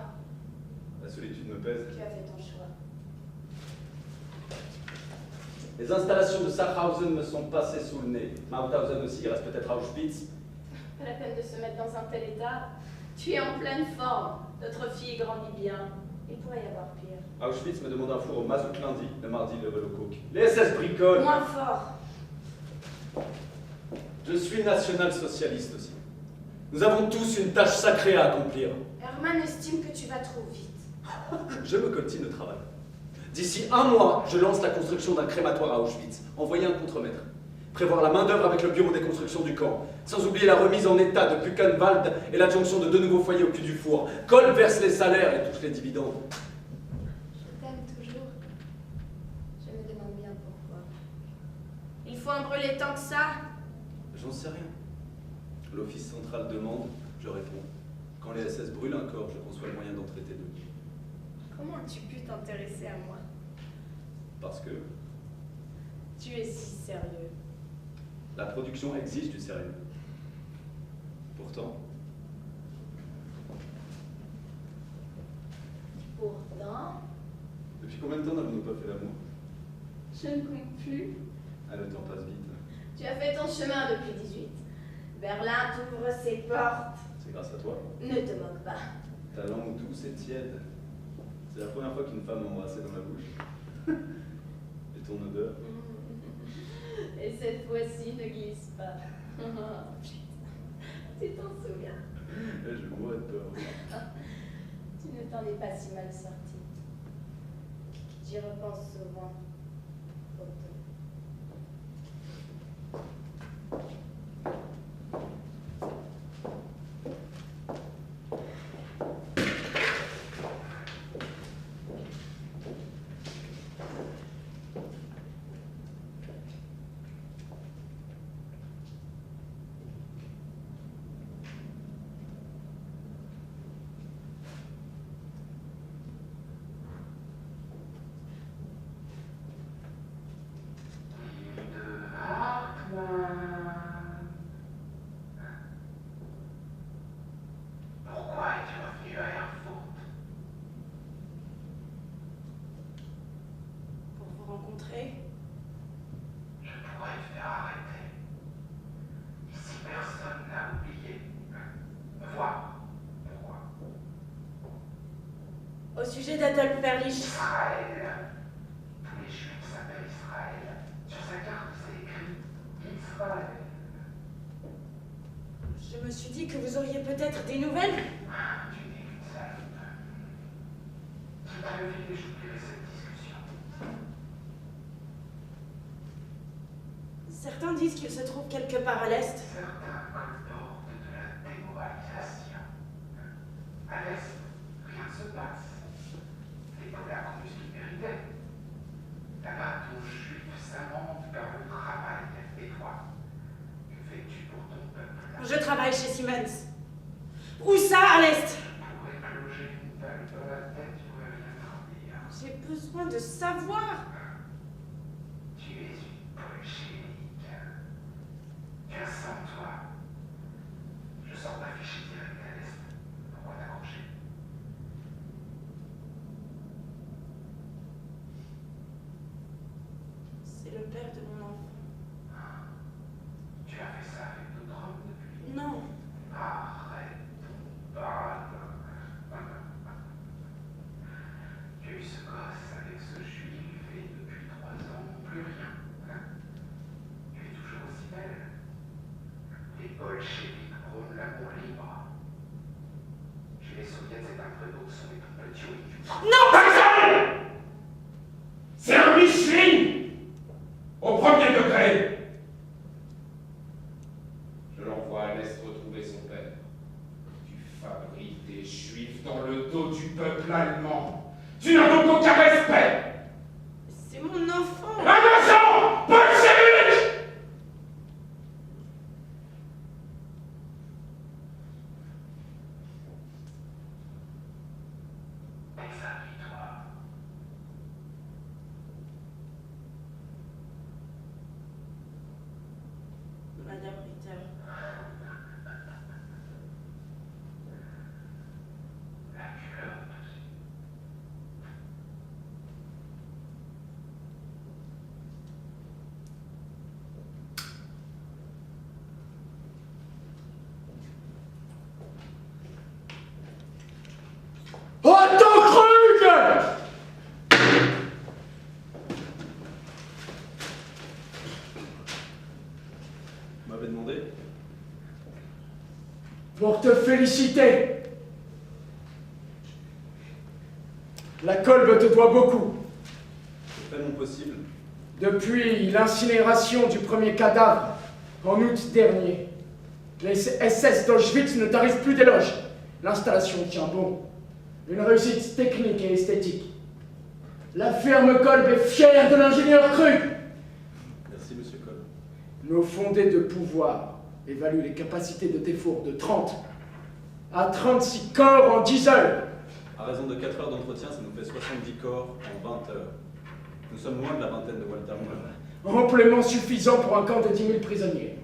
La solitude me pèse. Tu as fait ton choix. Les installations de Sachsenhausen me sont passées sous le nez. Mauthausen aussi, il reste peut-être à Auschwitz. Pas la peine de se mettre dans un tel état. Tu es en pleine forme. Notre fille grandit bien. Il pourrait y avoir pire. Auschwitz me demande un four au mazout lundi, le mardi, le vélo coke. Les SS bricolent. Moins fort. Je suis national-socialiste aussi. Nous avons tous une tâche sacrée à accomplir. Herman estime que tu vas trop vite. Je me coltine le travail. D'ici 1 mois, je lance la construction d'un crématoire à Auschwitz. Envoyer un contremaître. Prévoir la main-d'œuvre avec le bureau des constructions du camp. Sans oublier la remise en état de Buchenwald et l'adjonction de 2 nouveaux foyers au cul du four. Kohl verse les salaires et touche les dividendes. Je t'aime toujours. Je me demande bien pourquoi. Il faut en brûler tant que ça. J'en sais rien. L'office central demande, je réponds. Quand les SS brûlent un corps, je conçois le moyen d'en traiter 2. Comment as-tu pu t'intéresser à moi? Parce que Tu es si sérieux. la production exige du sérieux. Pourtant, Pourtant, depuis combien de temps n'avons-nous pas fait l'amour? je ne compte plus. Ah, le temps passe vite. Tu as fait ton chemin depuis 18. Berlin t'ouvre ses portes. C'est grâce à toi. Ne te moque pas. Ta langue douce et tiède. C'est la première fois qu'une femme m'a embrassé dans la bouche. Et ton odeur. Et cette fois-ci, ne glisse pas. Tu t'en souviens? Je mourrais de peur. Tu ne t'en es pas si mal sorti. J'y repense souvent. Otto. Pourquoi es-tu revenu à Erfurt? Pour vous rencontrer. Je pourrais te faire arrêter. Ici, personne n'a oublié. Voir pourquoi. Au sujet d'Adolf Berlich. Israël. Tous les Juifs s'appellent Israël. Sur sa carte, c'est écrit Israël. Je me suis dit que vous auriez peut-être des nouvelles. Tu n'es qu'une salope. Tout à lever et j'oublierai cette discussion. Certains disent qu'il se trouve quelque part à l'Est. Certains colportent de la démoralisation. À l'Est, rien ne se passe. Les Polaces ont eu ce qu'ils méritaient. Là-bas, ton juif s'amende par le travail. Et toi, que fais-tu pour ton peuple? Je travaille chez Siemens. Où ça, à l'Est? Pour écloger une balle dans la tête, tu pourrais rien dire. J'ai besoin de savoir. Tu es une bolchevique. Car sans toi, je sors d'afficher direct à l'Est. Pourquoi t'accrocher? C'est le père de mon enfant. Tu as fait ça avec d'autres hommes depuis? Non, Arrête ton les soviets et un prévôt sont des tout petits du Non! Personne! C'est un Micheline! Au premier degré! Je l'envoie à l'Est retrouver son père. Tu fabriques des juifs dans le dos du peuple allemand. Tu n'as donc aucun respect! C'est mon enfant! Un agent bolchevique! Examine-toi. Madame Ritter. La culotte aussi. Otto Krug! Vous m'avez demandé? Pour te féliciter. La Kolbe te doit beaucoup. J'ai fait mon possible. Depuis l'incinération du premier cadavre, en août dernier, les SS d'Auschwitz ne tarissent plus d'éloges. L'installation tient bon. Une réussite technique et esthétique. La ferme Kolbe est fière de l'ingénieur Krug. Merci, monsieur Kolb. Nos fondés de pouvoir évaluent les capacités de tes fours de 30 à 36 corps en 10 heures. À raison de 4 heures d'entretien, ça nous fait 70 corps en 20 heures. Nous sommes loin de la vingtaine de Walter Moll. Amplement suffisant pour un camp de 10 000 prisonniers.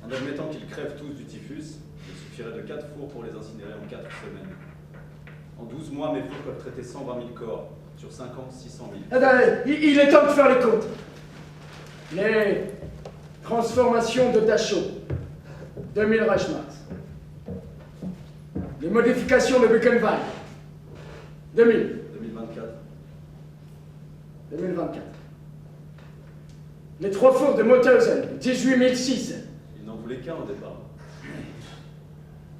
En admettant qu'ils crèvent tous du typhus, il suffirait de 4 fours pour les incinérer en 4 semaines. En 12 mois, mes fours peuvent traiter 120 000 corps. Sur 5 ans, 600 000. Attendez, il est temps de faire les comptes. Les transformations de Dachau, 2000 Reichsmarks. Les modifications de Buchenwald, 2000. 2024. 2024. Les 3 fours de Mauthausen, 18 006. Il n'en voulait qu'un au départ.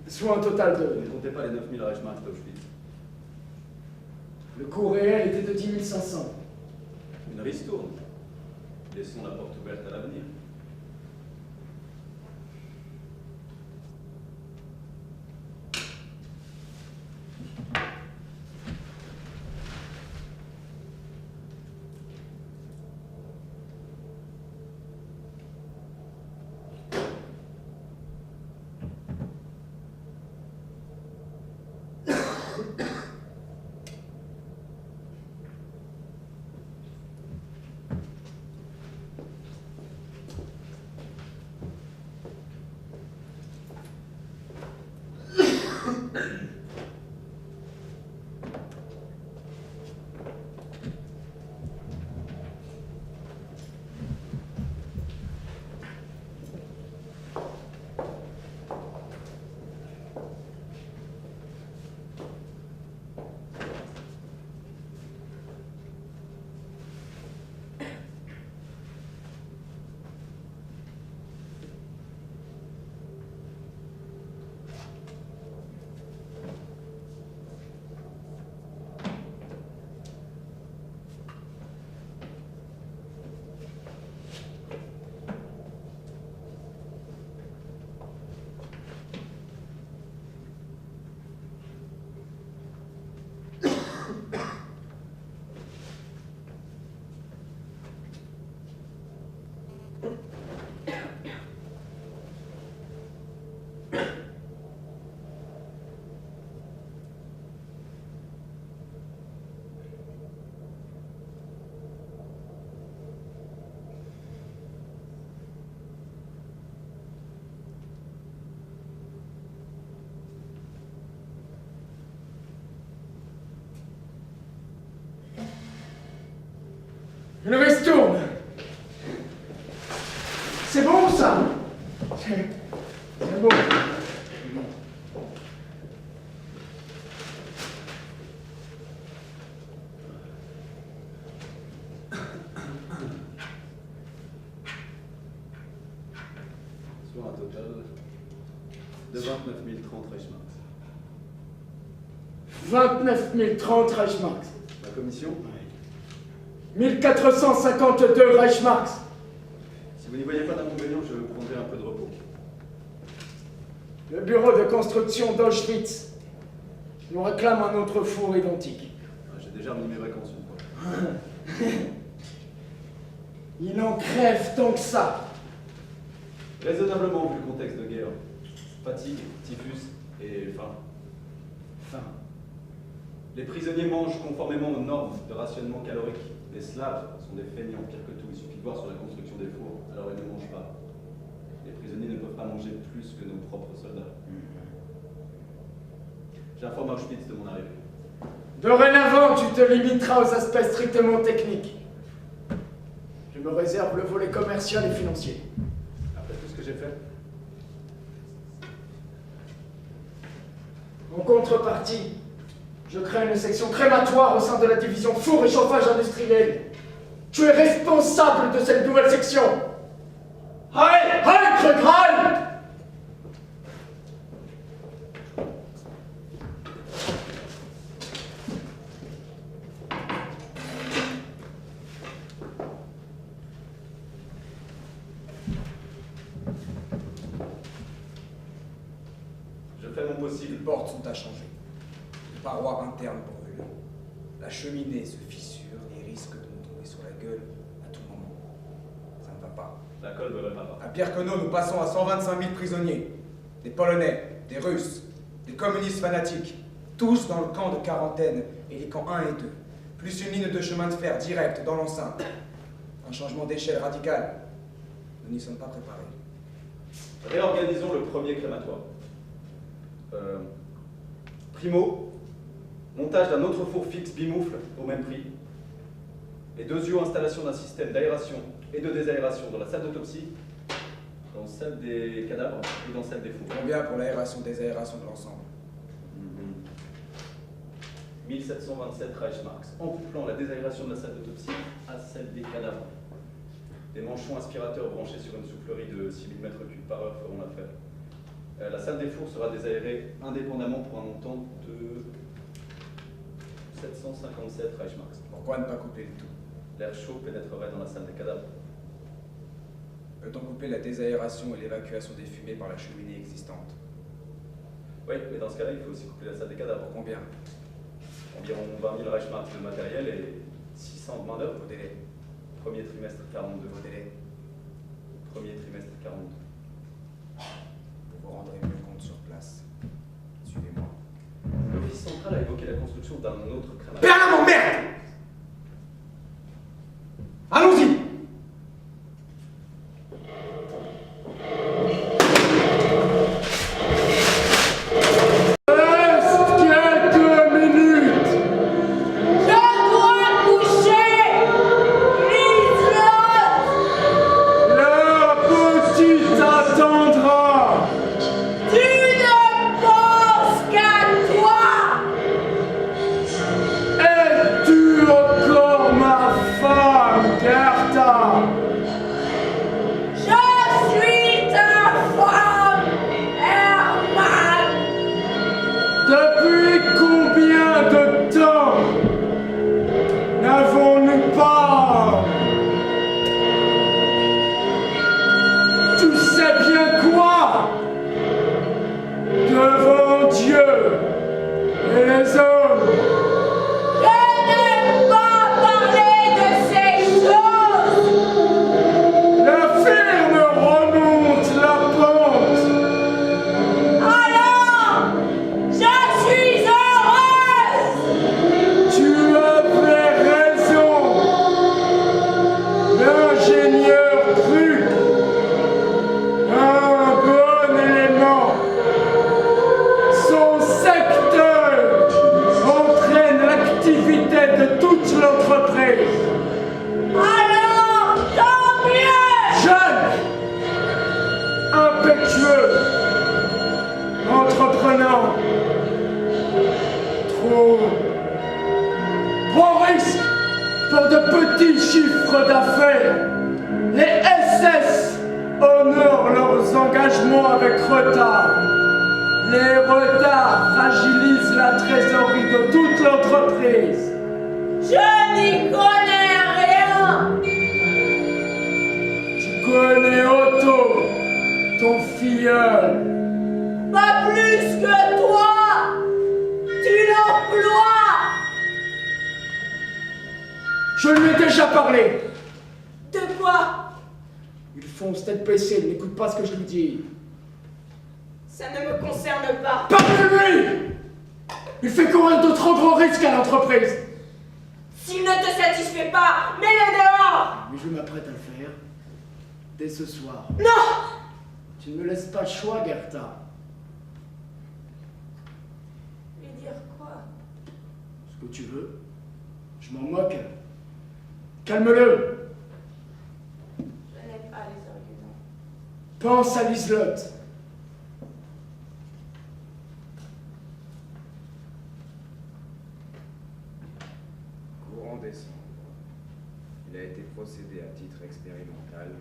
Soit un total Vous ne de... comptez pas les 9000 Reichsmarks d'Auschwitz. Le coût réel était de 10 500. Une ristourne. Laissons la porte ouverte à l'avenir. Une ristourne. C'est bon ça. C'est bon. Soit un total de 29 030 Reichsmarks. 29 030 Reichsmarks. La commission? 1452 Reichsmarks. Si vous n'y voyez pas d'inconvénient, je prendrai un peu de repos. Le bureau de construction d'Auschwitz nous réclame un autre four identique. J'ai déjà remis mes vacances une fois. Il en crève tant que ça. Raisonnablement vu le contexte de guerre. Fatigue, typhus et faim. Faim. Les prisonniers mangent conformément aux normes de rationnement calorique. Les Slaves sont des feignants, pire que tout. Il suffit de voir sur la construction des fours, alors ils ne mangent pas. Les prisonniers ne peuvent pas manger plus que nos propres soldats. J'informe Auschwitz de mon arrivée. Dorénavant, tu te limiteras aux aspects strictement techniques. Je me réserve le volet commercial et financier. Après tout ce que j'ai fait, En contrepartie, je crée une section crématoire au sein de la division four et chauffage industriel. Tu es responsable de cette nouvelle section. Heil! Heil, Krugheil! je fais mon possible. Les portes sont à changer. Les parois internes brûlent. La cheminée se fissure et risque de nous tomber sur la gueule à tout moment. Ça ne va pas. La colle me répare. À Birkenau, nous passons à 125 000 prisonniers. Des Polonais, des Russes, des communistes fanatiques. Tous dans le camp de quarantaine et les camps 1 et 2. Plus une ligne de chemin de fer directe dans l'enceinte. Un changement d'échelle radical. Nous n'y sommes pas préparés. Réorganisons le premier crématoire. Primo, montage d'un autre four fixe bimoufle au même prix. Et deuxièmement, installation d'un système d'aération et de désaération dans la salle d'autopsie, dans celle des cadavres et dans celle des fours. Combien pour l'aération, désaération de l'ensemble? 1727 Reichsmarks, en couplant la désaération de la salle d'autopsie à celle des cadavres. Des manchons aspirateurs branchés sur une soufflerie de 6000 m3 par heure feront l'affaire. La salle des fours sera désaérée indépendamment pour un montant de 757 Reichsmarks. Pourquoi ne pas couper le tout? L'air chaud pénétrerait dans la salle des cadavres. Peut-on couper la désaération et l'évacuation des fumées par la cheminée existante? Oui, mais dans ce cas-là, il faut aussi couper la salle des cadavres. Combien? Environ 20 000 Reichsmarks de matériel et 600 de main-d'œuvre. Au délai. Premier trimestre 42. Au délai. Premier trimestre 42. Vous vous rendrez mieux compte sur place. Suivez-moi. L'Office central a évoqué la construction d'un autre crématoire. Perds mon merde! Allons-y! Avec retard. Les retards fragilisent la trésorerie de toute l'entreprise. Je n'y connais rien. Tu connais Otto, ton filleul. Pas plus que toi. Tu l'emploies. Je lui ai déjà parlé. De quoi? Il fonce tête baissée, il n'écoute pas ce que je lui dis. Ça ne me concerne pas. Parle de lui. Il fait courir de trop gros risques à l'entreprise. S'il ne te satisfait pas, mets-le dehors. Mais je m'apprête à le faire. Dès ce soir. Non. Tu ne me laisses pas le choix, Gerta. Lui dire quoi? Ce que tu veux. Je m'en moque. Calme-le. Je n'ai pas les arguments. Pense à Liselotte. Courant décembre, il a été procédé à titre expérimental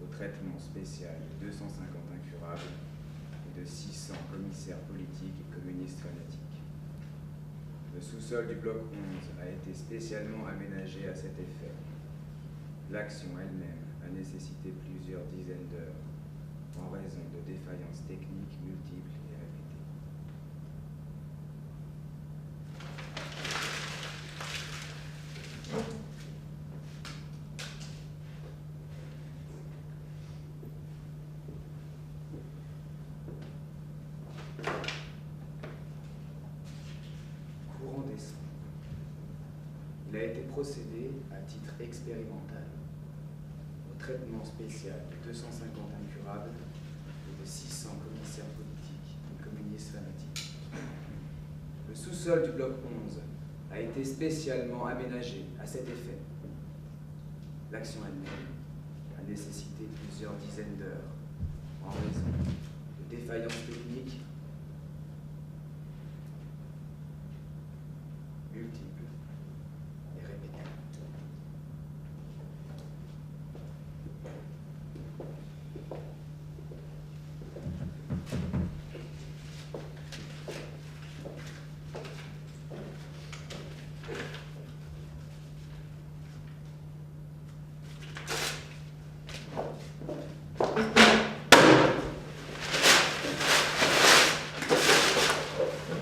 au traitement spécial de 250 incurables et de 600 commissaires politiques et communistes fanatiques. Le sous-sol du bloc 11 a été spécialement aménagé à cet effet. L'action elle-même a nécessité plusieurs dizaines d'heures en raison de défaillances techniques multiples et répétées. Courant décembre. Il a été procédé à titre expérimental au traitement spécial de 250 incurables et de 600 commissaires politiques et communistes fanatiques. Le sous-sol du bloc 11 a été spécialement aménagé à cet effet. L'action elle-même a nécessité plusieurs dizaines d'heures en raison de défaillances techniques multiples et répétées.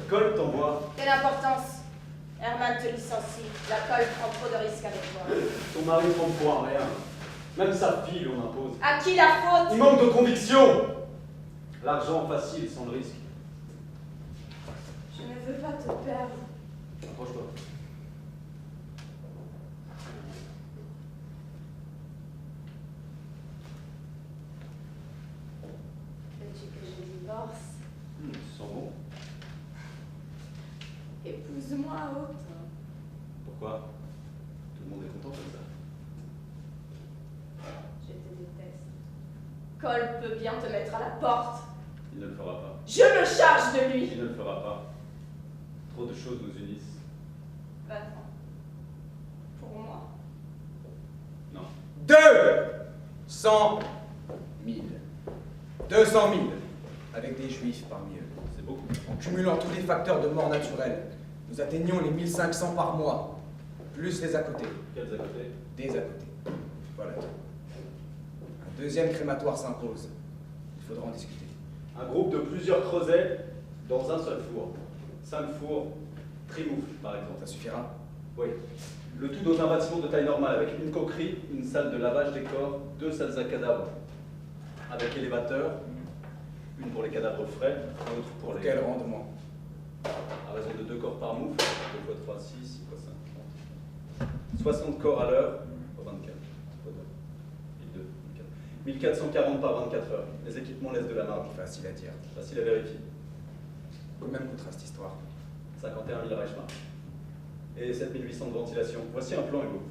Colt t'envoie. Quelle importance? Herman te licencie. La colle prend trop de risques avec toi. Ton mari prend pour un rien. Même sa fille lui en impose. À qui la faute? Il manque de conviction. L'argent facile sans le risque. Je ne veux pas te perdre. Approche-toi. Veux-tu que je divorce? Tu sens bon. Épouse-moi, Otto. Pourquoi? Tout le monde est content comme ça. Je te déteste. Cole peut bien te mettre à la porte. Il ne le fera pas. Je me charge de lui. Il ne le fera pas. Trop de choses nous unissent. Va-t'en. Pour moi. Non. 200 000. 200 000. Avec des juifs parmi eux. C'est beaucoup. En cumulant tous les facteurs de mort naturelle, nous atteignons les 1500 par mois. Plus les à côté. Quels à côté? Des à côté. Voilà tout. Un deuxième crématoire s'impose. Il faudra en discuter. Un groupe de plusieurs creusets dans un seul four. 5 fours, trimoufles par exemple. Ça suffira? Oui. Le tout dans un bâtiment de taille normale avec une coquerie, une salle de lavage des corps, 2 salles à cadavres. Avec élévateur, une pour les cadavres frais, l'autre pour les... Quel rendement? À raison de 2 corps par moufle, 2 x 3, 6, 6 x 5, 30. 60 corps à l'heure, 24, x 2, 24. 1440 par 24 heures. Les équipements laissent de la marge. Facile à dire. Facile à vérifier. Combien coûtera cette histoire? 51 000 Reichsmark. Et 7800 de ventilation. Voici un plan, Hugo.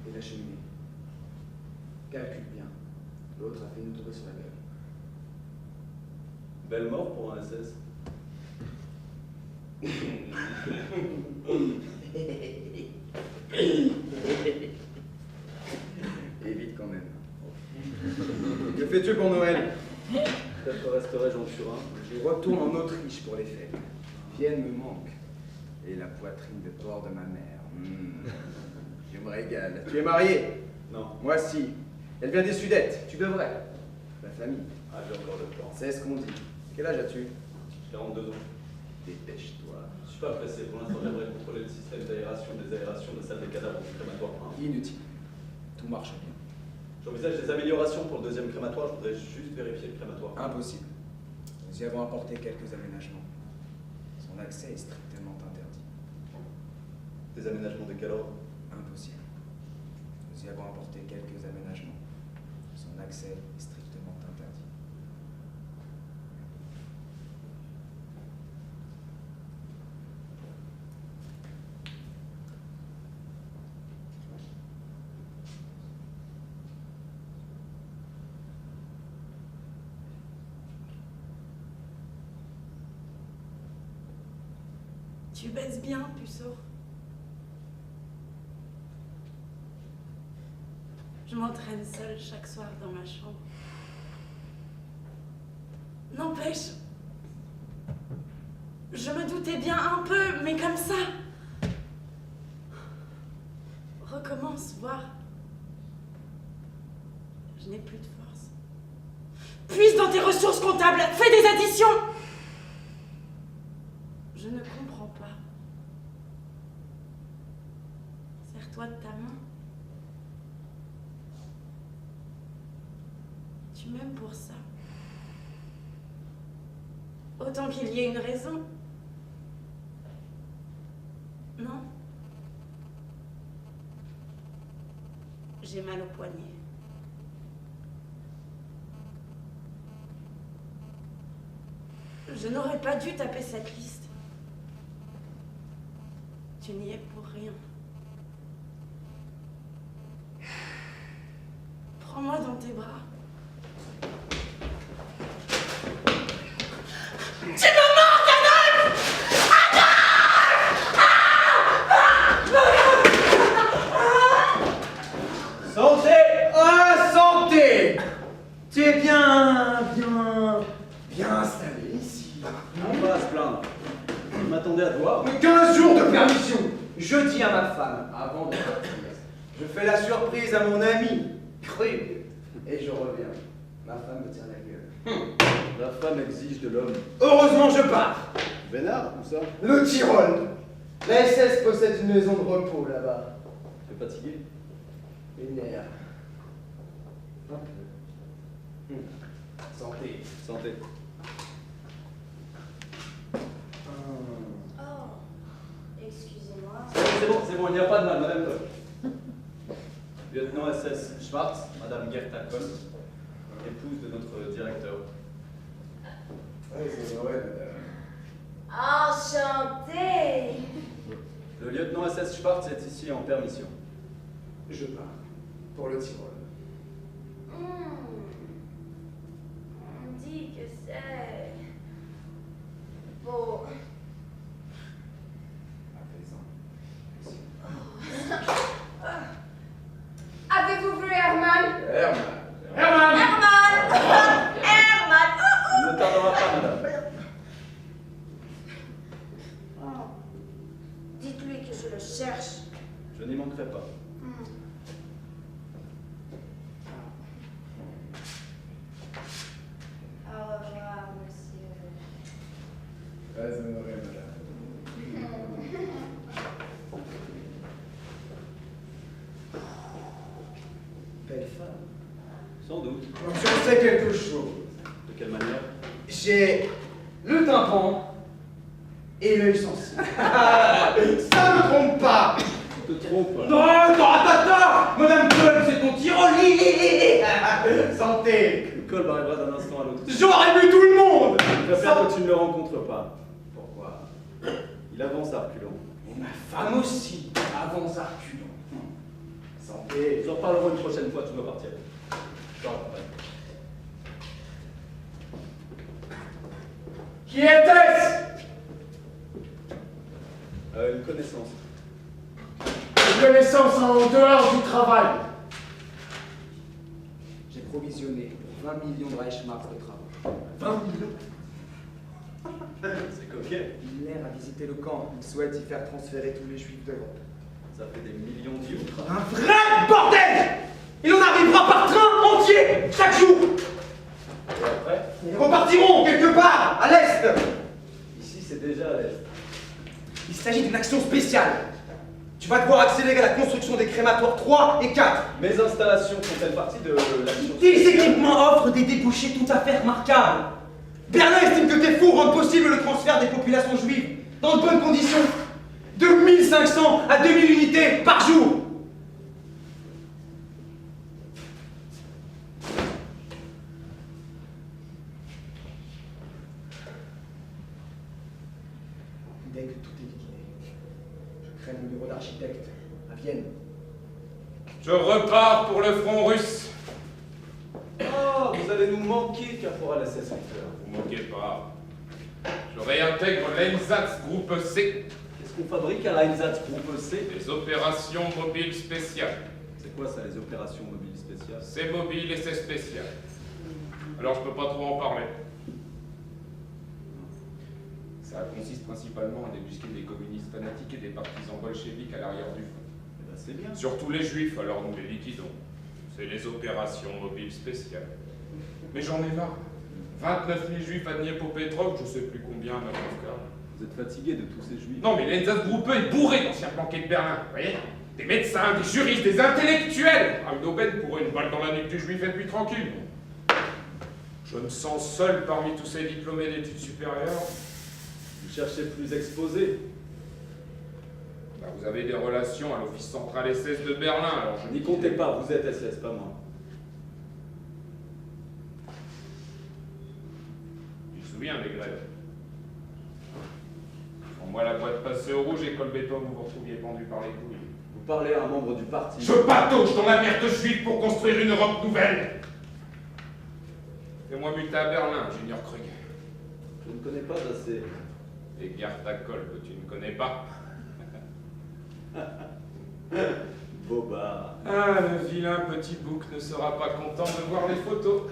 Et la cheminée. Calcule bien. L'autre a fait une tournée sur la gueule. Belle mort pour un SS. Évite quand même. Que fais-tu pour Noël? Peut-être resterai-je en Turin. Je retourne en Autriche pour les fêtes. Vienne me manque. Et la poitrine de porc de ma mère. Je me régale. Tu es marié? Non. Moi si. Elle vient des Sudètes. Tu devrais. La famille. Ah, j'ai encore le temps. C'est ce qu'on dit. Quel âge as-tu? 42 ans. Dépêche-toi. Je suis pas pressé. Pour l'instant, j'aimerais contrôler le système d'aération des aérations de salle des cadavres du crématoire 1. Inutile. Tout marche bien. J'envisage des améliorations pour le deuxième crématoire. Je voudrais juste vérifier le crématoire. Impossible. Nous y avons apporté quelques aménagements. Son accès est strictement interdit. Des aménagements de quel ordre? Impossible. Nous y avons apporté quelques aménagements. Son accès est strictement interdit. Tu baises bien, puceau. Je m'entraîne seule chaque soir dans ma chambre. N'empêche, je me doutais bien un peu, mais comme ça. Recommence, voir. Je n'ai plus de force. Puise dans tes ressources comptables, fais des additions. Je ne comprends pas. Serre-toi de ta main. Tu m'aimes pour ça. Autant qu'il y ait une raison. Non? J'ai mal au poignet. Je n'aurais pas dû taper cette liste. Tu n'y es pour rien. Prends-moi dans tes bras. Tu me manques, Adolphe! Adolphe! Santé! Ah, santé! Tu es bien installé ici. On va se plaindre. Je m'attendais à te voir. 15 jours de permission. Je dis à ma femme, avant de partir, je fais la surprise à mon ami, Krug, et je reviens. Ma femme me tire la gueule. La femme exige de l'homme. Heureusement, je pars. Vénard, où ça? Le Tyrol. La SS possède une maison de repos là-bas. Tu es fatigué? Une nerf. Un peu. Santé. Santé. Oh, excusez-moi. C'est bon, il n'y a pas de mal, madame Kohl. Lieutenant SS Schwartz, madame Gerta Kohl, épouse de notre directeur. Oui, c'est vrai, madame. Enchanté. Le lieutenant SS Schwartz est ici en permission. Je pars. Pour le Tyrol. On dit que c'est beau. Avez-vous vu Herman? Herman! Herman! Il ne tardera pas, madame. Oh. Dites-lui que je le cherche. Je n'y manquerai pas. Au revoir, monsieur. Très honoré, madame. Belle femme. Sans doute. J'en sais quelque chose. De quelle manière? J'ai le tympan et l'œil sensible. Ça ne trompe pas. Tu te trompes. Non, attends, Madame Kohl, c'est ton Tyroli. Santé. Kohl arrivera d'un instant à l'autre. J'aurais vu tout le monde. Je préfère que tu ne le rencontres pas. Pourquoi? Il avance à reculons. Et ma femme aussi avance à reculons. Santé. Nous en reparlerons une prochaine fois, tu dois partir. Je te raccompagne. Qui était-ce? Une connaissance. Je reconnaissance en dehors du travail. J'ai provisionné pour 20 millions de Reichsmark de travaux. 20 millions. C'est coquet. Hitler a visité le camp. Il souhaite y faire transférer tous les juifs d'Europe. Ça fait des millions d'euros. Un vrai bordel! Il en arrivera par train entier, chaque jour! Et après, Ils repartiront quelque part, à l'est! ici c'est déjà à l'est. Il s'agit d'une action spéciale. Tu vas devoir accélérer la construction des crématoires 3 et 4. Mes installations font-elles partie de l'action Tes spéciale? équipements offrent des débouchés tout à fait remarquables. Berlin estime que tes fous rendent possible le transfert des populations juives dans de bonnes conditions. De 1500 à 2000 unités par jour. Dès que tout est liquidé, je crée mon bureau d'architecte à Vienne. Je repars pour le front russe. Ah, vous allez nous manquer, caporal SS Victor. Vous moquez pas. Je réintègre l'Einsatz Groupe C, Qu'est-ce qu'on fabrique à l'Einsatz Groupe C? les opérations mobiles spéciales. C'est quoi ça, les opérations mobiles spéciales? C'est mobile et c'est spécial. Alors je peux pas trop en parler. Ça consiste principalement à débusquer des communistes fanatiques et des partisans bolcheviques à l'arrière du front. Eh ben, c'est bien. Surtout les juifs, alors nous les liquidons. C'est les opérations mobiles spéciales. Mais j'en ai marre. 29 000 juifs à Dniepopetrovsk, je sais plus combien à Makovka. Vous êtes fatigué de tous ces juifs. Non mais l'Einsatz Groupe est bourré d'anciens planqués de Berlin, vous voyez? Des médecins, des juristes, des intellectuels. Ah, une aubaine pour une balle dans la nuque du juif et puis tranquille. Je me sens seul parmi tous ces diplômés d'études supérieures. Vous cherchez plus exposé. Bah, vous avez des relations à l'office central SS de Berlin, alors je N'y comptez pas, vous êtes SS, pas moi. Je me souviens des grèves. Quand moi la boîte passait au rouge et Colbetton, vous vous retrouviez pendu par les couilles. Vous parlez à un membre du parti. Je patauge dans la merde juive pour construire une Europe nouvelle. Fais-moi muter à Berlin, Junior Krug. Je ne connais pas assez. Et Gerta Kolb, tu ne connais pas. Bobard. Ah, le vilain petit bouc ne sera pas content de voir les photos.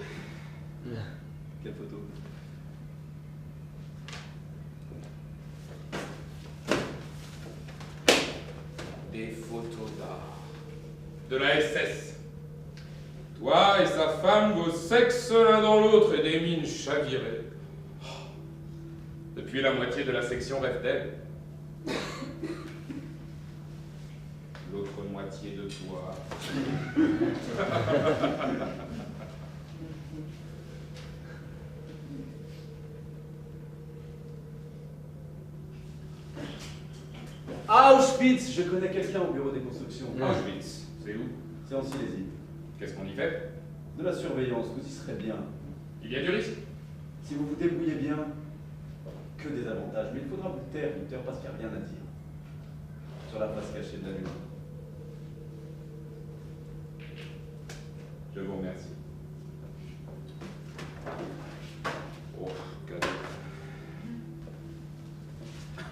Quelle photo? Des photos d'art. De la SS. Toi et sa femme, vos sexes l'un dans l'autre et des mines chavirées. Oh. Depuis la moitié de la section rêve d'elle. L'autre moitié de toi. Auschwitz, je connais quelqu'un au bureau des constructions. Auschwitz, c'est où? C'est en Silésie. Qu'est-ce qu'on y fait? De la surveillance, vous y serez bien. Il y a du risque. Si vous vous débrouillez bien, que des avantages. Mais il faudra vous taire, parce qu'il n'y a rien à dire. Sur la face cachée de la lune. Je vous remercie. Oh, cadeau.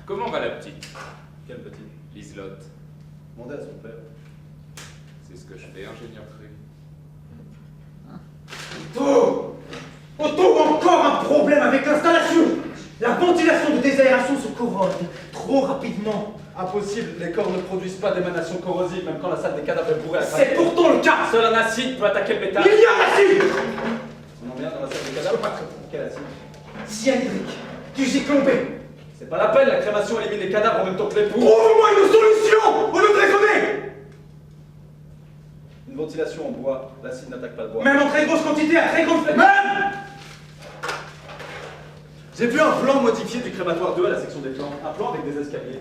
Comment va la petite? Quelle petite? Liselotte. Demandez à son père. C'est ce que je fais, ingénieur Krug. Otto! Otto, encore un problème avec l'installation! La ventilation de désaération se corrode trop rapidement. Impossible, les corps ne produisent pas d'émanations corrosives, même quand la salle des cadavres est bourrée à C'est craquer. pourtant le cas! Seul un acide peut attaquer le métal. Il y a un acide! On en vient dans la salle des cadavres. Quel acide? Cyanhydrique, du Zyklon B. C'est pas la peine, la crémation élimine les cadavres en même temps que les poux. Trouve-moi une solution au lieu de raisonner! Une ventilation en bois, l'acide n'attaque pas le bois. Même en très grosse quantité, à très grande fréquence. Même! J'ai vu un plan modifié du crématoire 2 à la section des flancs. Un plan avec des escaliers.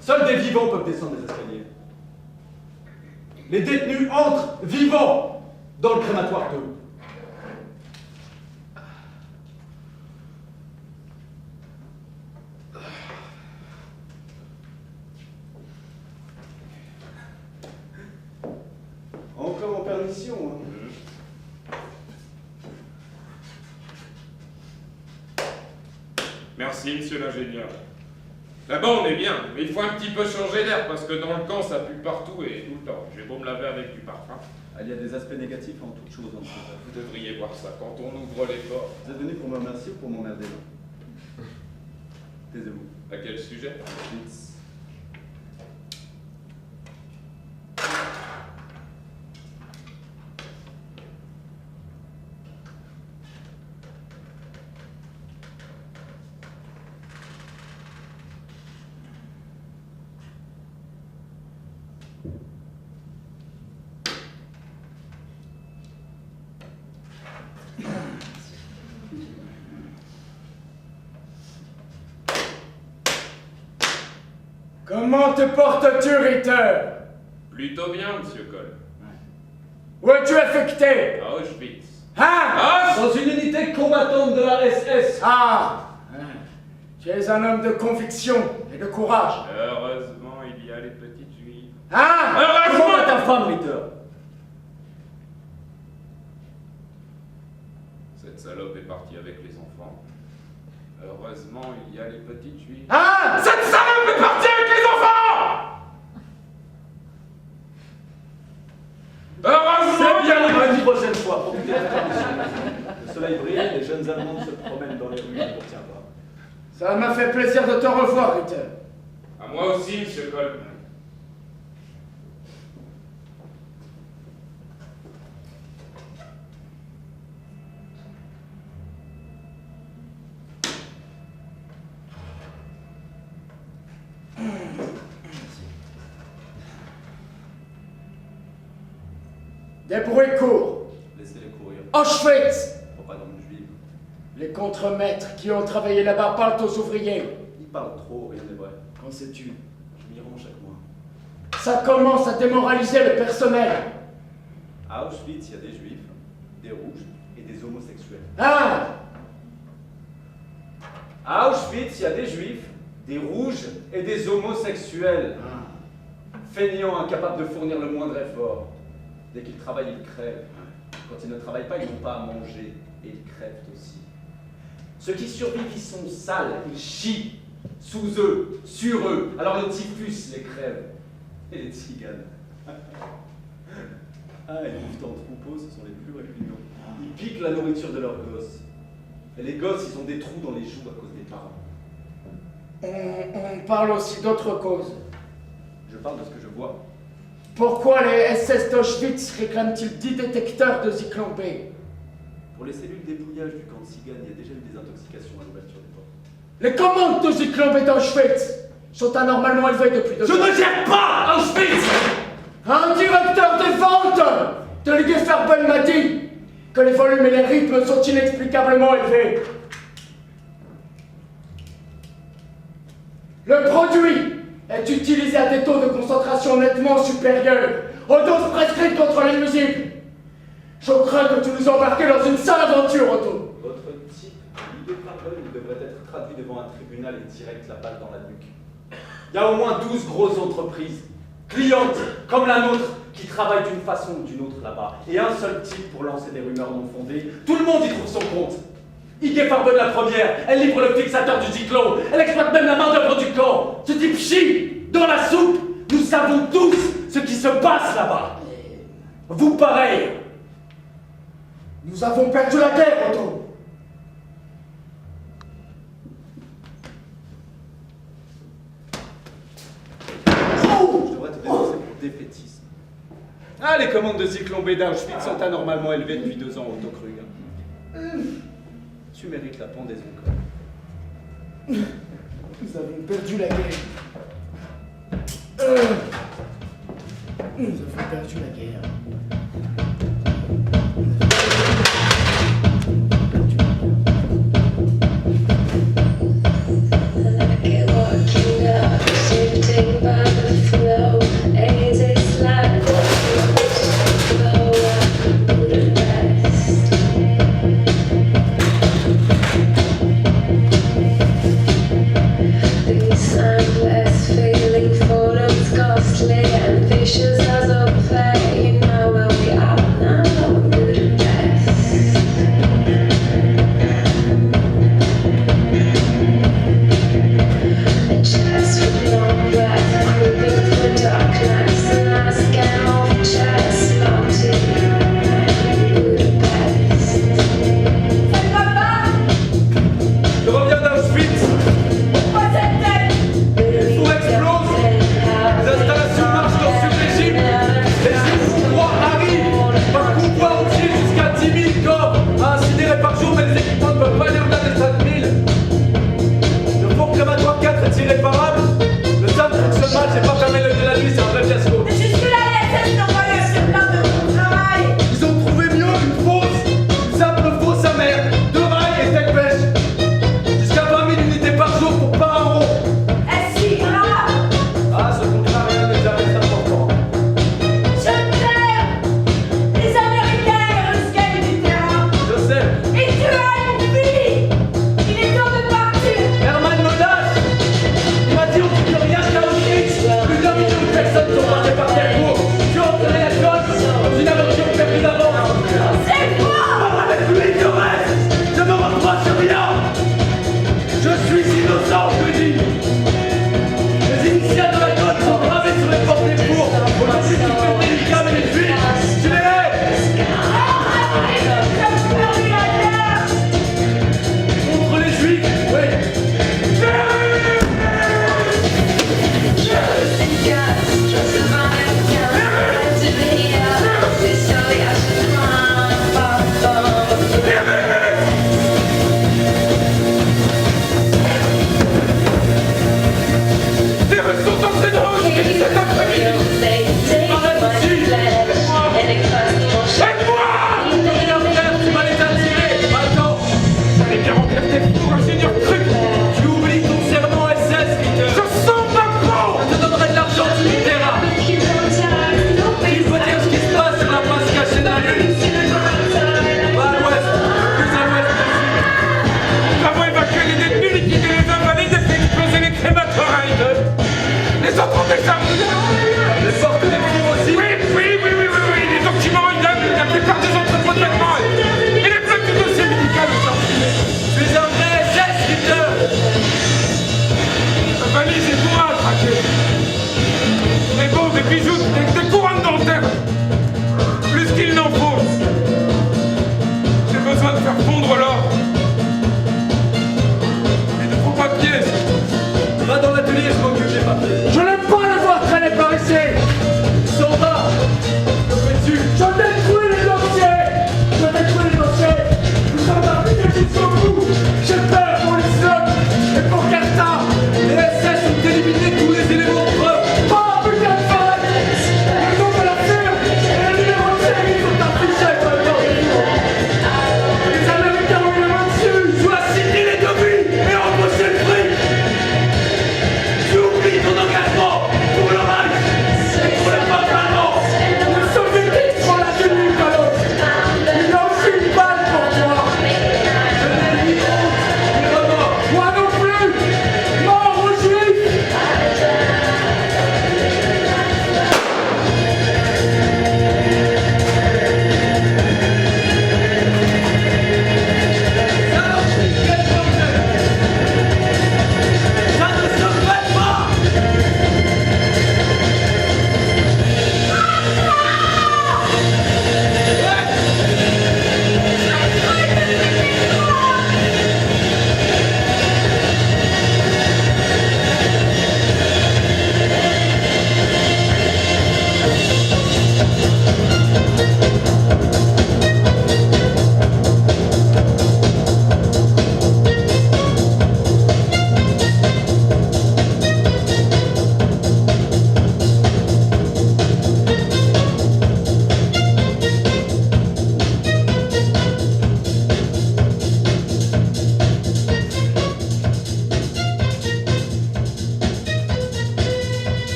Seuls des vivants peuvent descendre les escaliers. Les détenus entrent vivants dans le crématoire 2. Encore en permission. Hein. Merci, monsieur l'ingénieur. Là-bas, on est bien, mais il faut un petit peu changer d'air parce que dans le camp, ça pue partout et tout le temps. J'ai beau me laver avec du parfum. Il y a des aspects négatifs en toute chose. Vous devriez voir ça quand on ouvre les portes. Vous êtes venu pour me remercier ou pour m'emmerder là? Taisez-vous. À quel sujet? Comment te portes-tu, Ritter? Plutôt bien, monsieur Cole. Où es-tu affecté? À Auschwitz. Hein? Dans une unité combattante de la SS. Ah! Tu es un homme de conviction et de courage. Heureusement, il y a les petites juives. Hein? Comment va ta femme, Ritter? Cette salope est partie avec les enfants. Heureusement, il y a les petites juives. Hein? Cette salope est partie avec les enfants! Heureusement! C'est bien, une prochaine fois. Profitez de la permission. Le soleil brille, les jeunes Allemands se promènent dans les rues, on ne retient pas. Ça m'a fait plaisir de te revoir, Ritter. À moi aussi, monsieur Cole. Des bruits courts. Laissez-les courir. Auschwitz! Propagande juive. Les contremaîtres qui ont travaillé là-bas parlent aux ouvriers. Ils parlent trop, rien n'est vrai. Qu'en sais-tu? Je m'y rends chaque mois. Ça commence à démoraliser le personnel. À Auschwitz, il y a des juifs, des rouges et des homosexuels. Hein? À Auschwitz, il y a des juifs, des rouges et des homosexuels. Feignants, incapables de fournir le moindre effort. Dès qu'ils travaillent, ils crèvent. Quand ils ne travaillent pas, ils n'ont pas à manger. Et ils crèvent aussi. Ceux qui survivent, ils sont sales. Ils chient sous eux, sur eux. Alors le typhus les crève. Et les tziganes. Ah, ils vivent en troupeau, ce sont les plus répugnants. Ils piquent la nourriture de leurs gosses. Et les gosses, ils ont des trous dans les joues à cause des parents. On parle aussi d'autres causes. Je parle de ce que je vois. Pourquoi les SS d'Auschwitz réclament-ils 10 détecteurs de Zyklon B? Pour les cellules d'épouillage du camp de Tzigane, il y a déjà eu des intoxications à l'ouverture des portes. Les commandes de Zyklon B d'Auschwitz sont anormalement élevées depuis 2 ans. Je ne gère pas Auschwitz! Un directeur des ventes de l'Igefarben m'a dit que les volumes et les rythmes sont inexplicablement élevés. Le produit est utilisé à des taux de concentration nettement supérieurs aux doses prescrites contre les nuisibles. Je crains que tu nous embarques dans une sale aventure, Otto. Votre type d'Igefarben devrait être traduit devant un tribunal et direct la balle dans la nuque. Il y a au moins 12 grosses entreprises, clientes comme la nôtre, qui travaillent d'une façon ou d'une autre là-bas. Et un seul type pour lancer des rumeurs non fondées. Tout le monde y trouve son compte. Ige Farben la première, elle livre le fixateur du Zyklon, elle exploite même la main-d'œuvre du camp. Ce type chie dans la soupe. Nous savons tous ce qui se passe là-bas. Vous pareil. Nous avons perdu la guerre, Otto. Je devrais te dénoncer pour défaitisme. Ah, les commandes de Zyklon B d'Auschwitz sont anormalement élevées depuis 2 ans, Otto Krug. Tu mérites la pendaison, quoi. Nous avons perdu la guerre. Nous avons perdu la guerre. Feeling full and ghastly and vicious as a plague. Now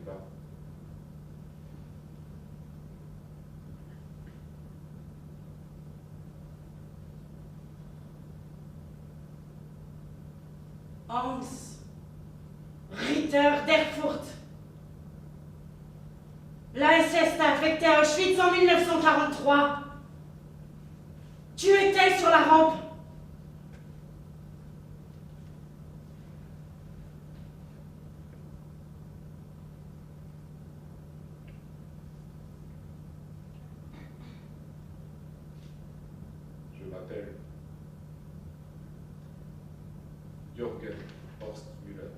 pas. Hans Ritter d'Erfurt. La SS t'a affecté à Auschwitz en 1943. Tu étais sur la rampe. Je m'appelle Jürgen Horst Müller.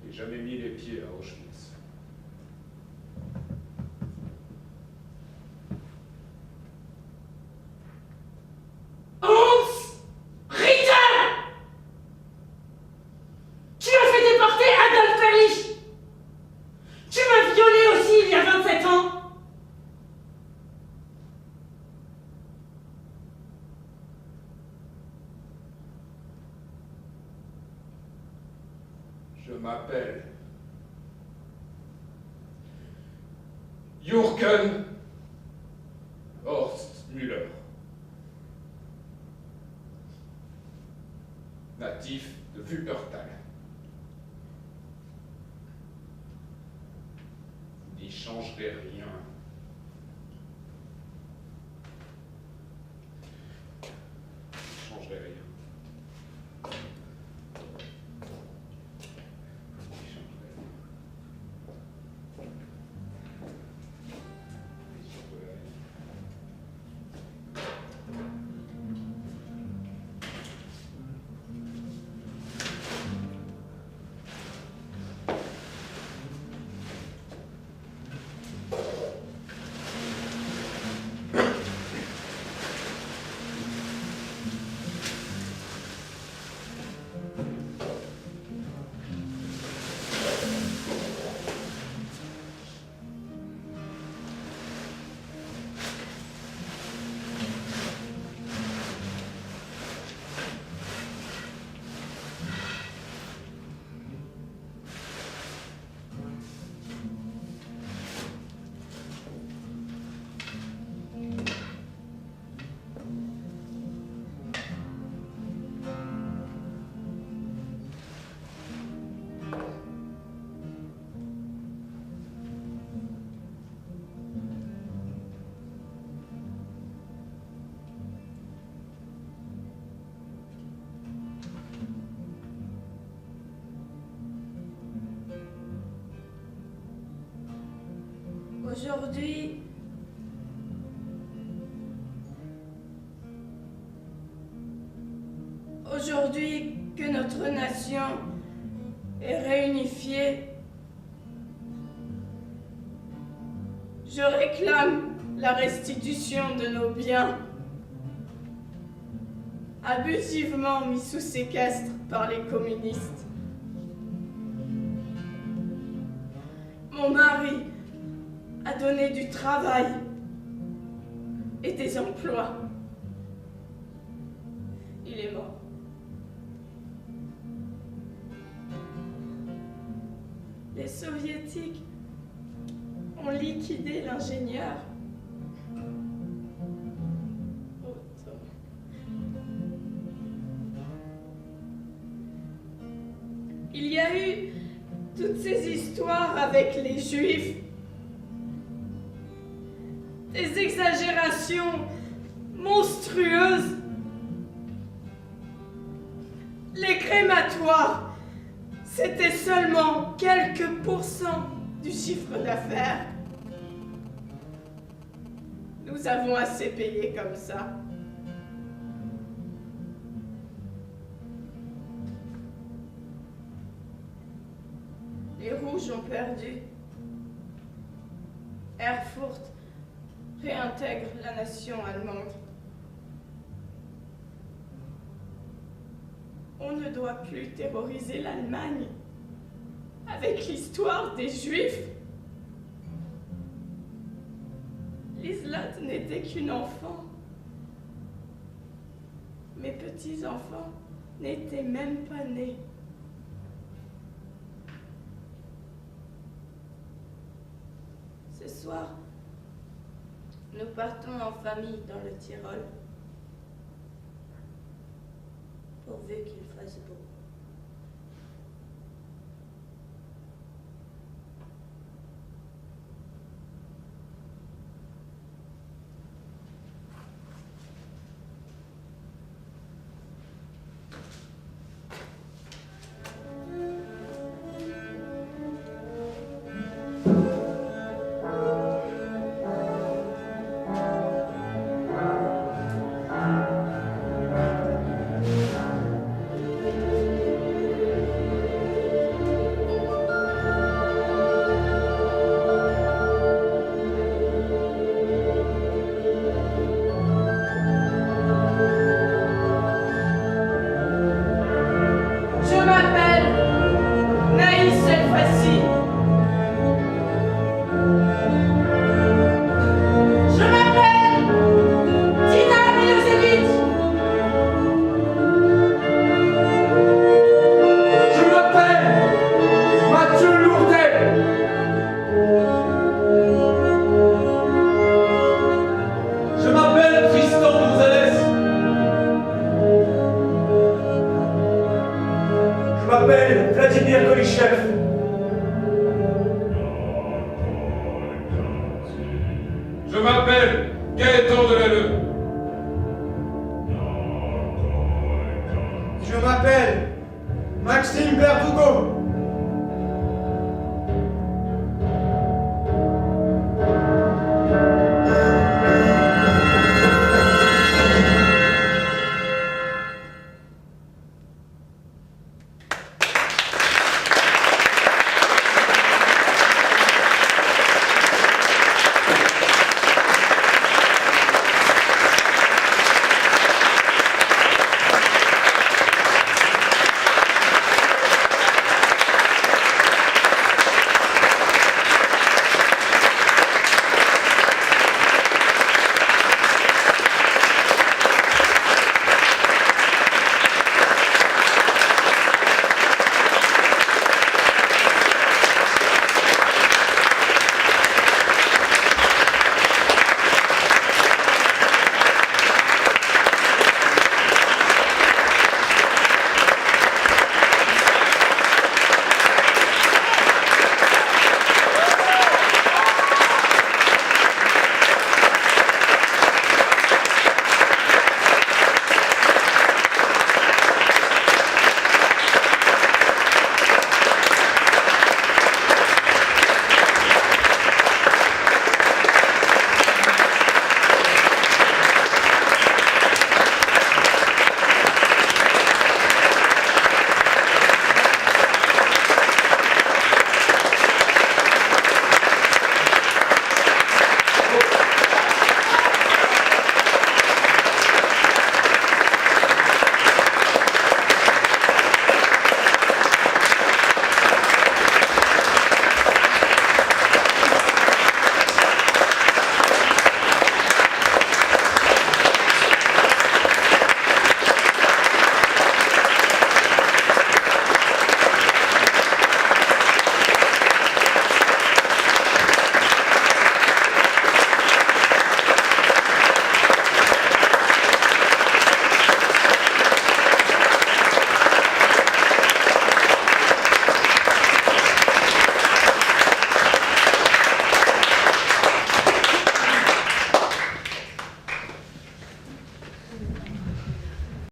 J'ai jamais mis les pieds à Auschwitz. Hans Ritter! Tu as fait déporter Adolf Perlich. Tu m'as violé aussi il y a 27 ans. Je m'appelle Jürgen Horst Müller. Natif de Wuppertal. Vous n'y changerez rien. Vous n'y changerez rien. Aujourd'hui que notre nation est réunifiée, je réclame la restitution de nos biens, abusivement mis sous séquestre par les communistes. Mon mari a donné du travail et des emplois. Il est mort. Les soviétiques ont liquidé l'ingénieur. Il y a eu toutes ces histoires avec les Juifs, des exagérations monstrueuses. Les crématoires, c'était seulement quelques pourcents du chiffre d'affaires. Nous avons assez payé comme ça. Les Rouges ont perdu. Erfurt réintègre la nation allemande. On ne doit plus terroriser l'Allemagne avec l'histoire des Juifs. Liselotte n'était qu'une enfant. Mes petits-enfants n'étaient même pas nés. soir. Nous partons en famille dans le Tyrol, pourvu qu'il fasse beau. Je m'appelle Gaëtan Delalleux. Je m'appelle Maxime Verdugo.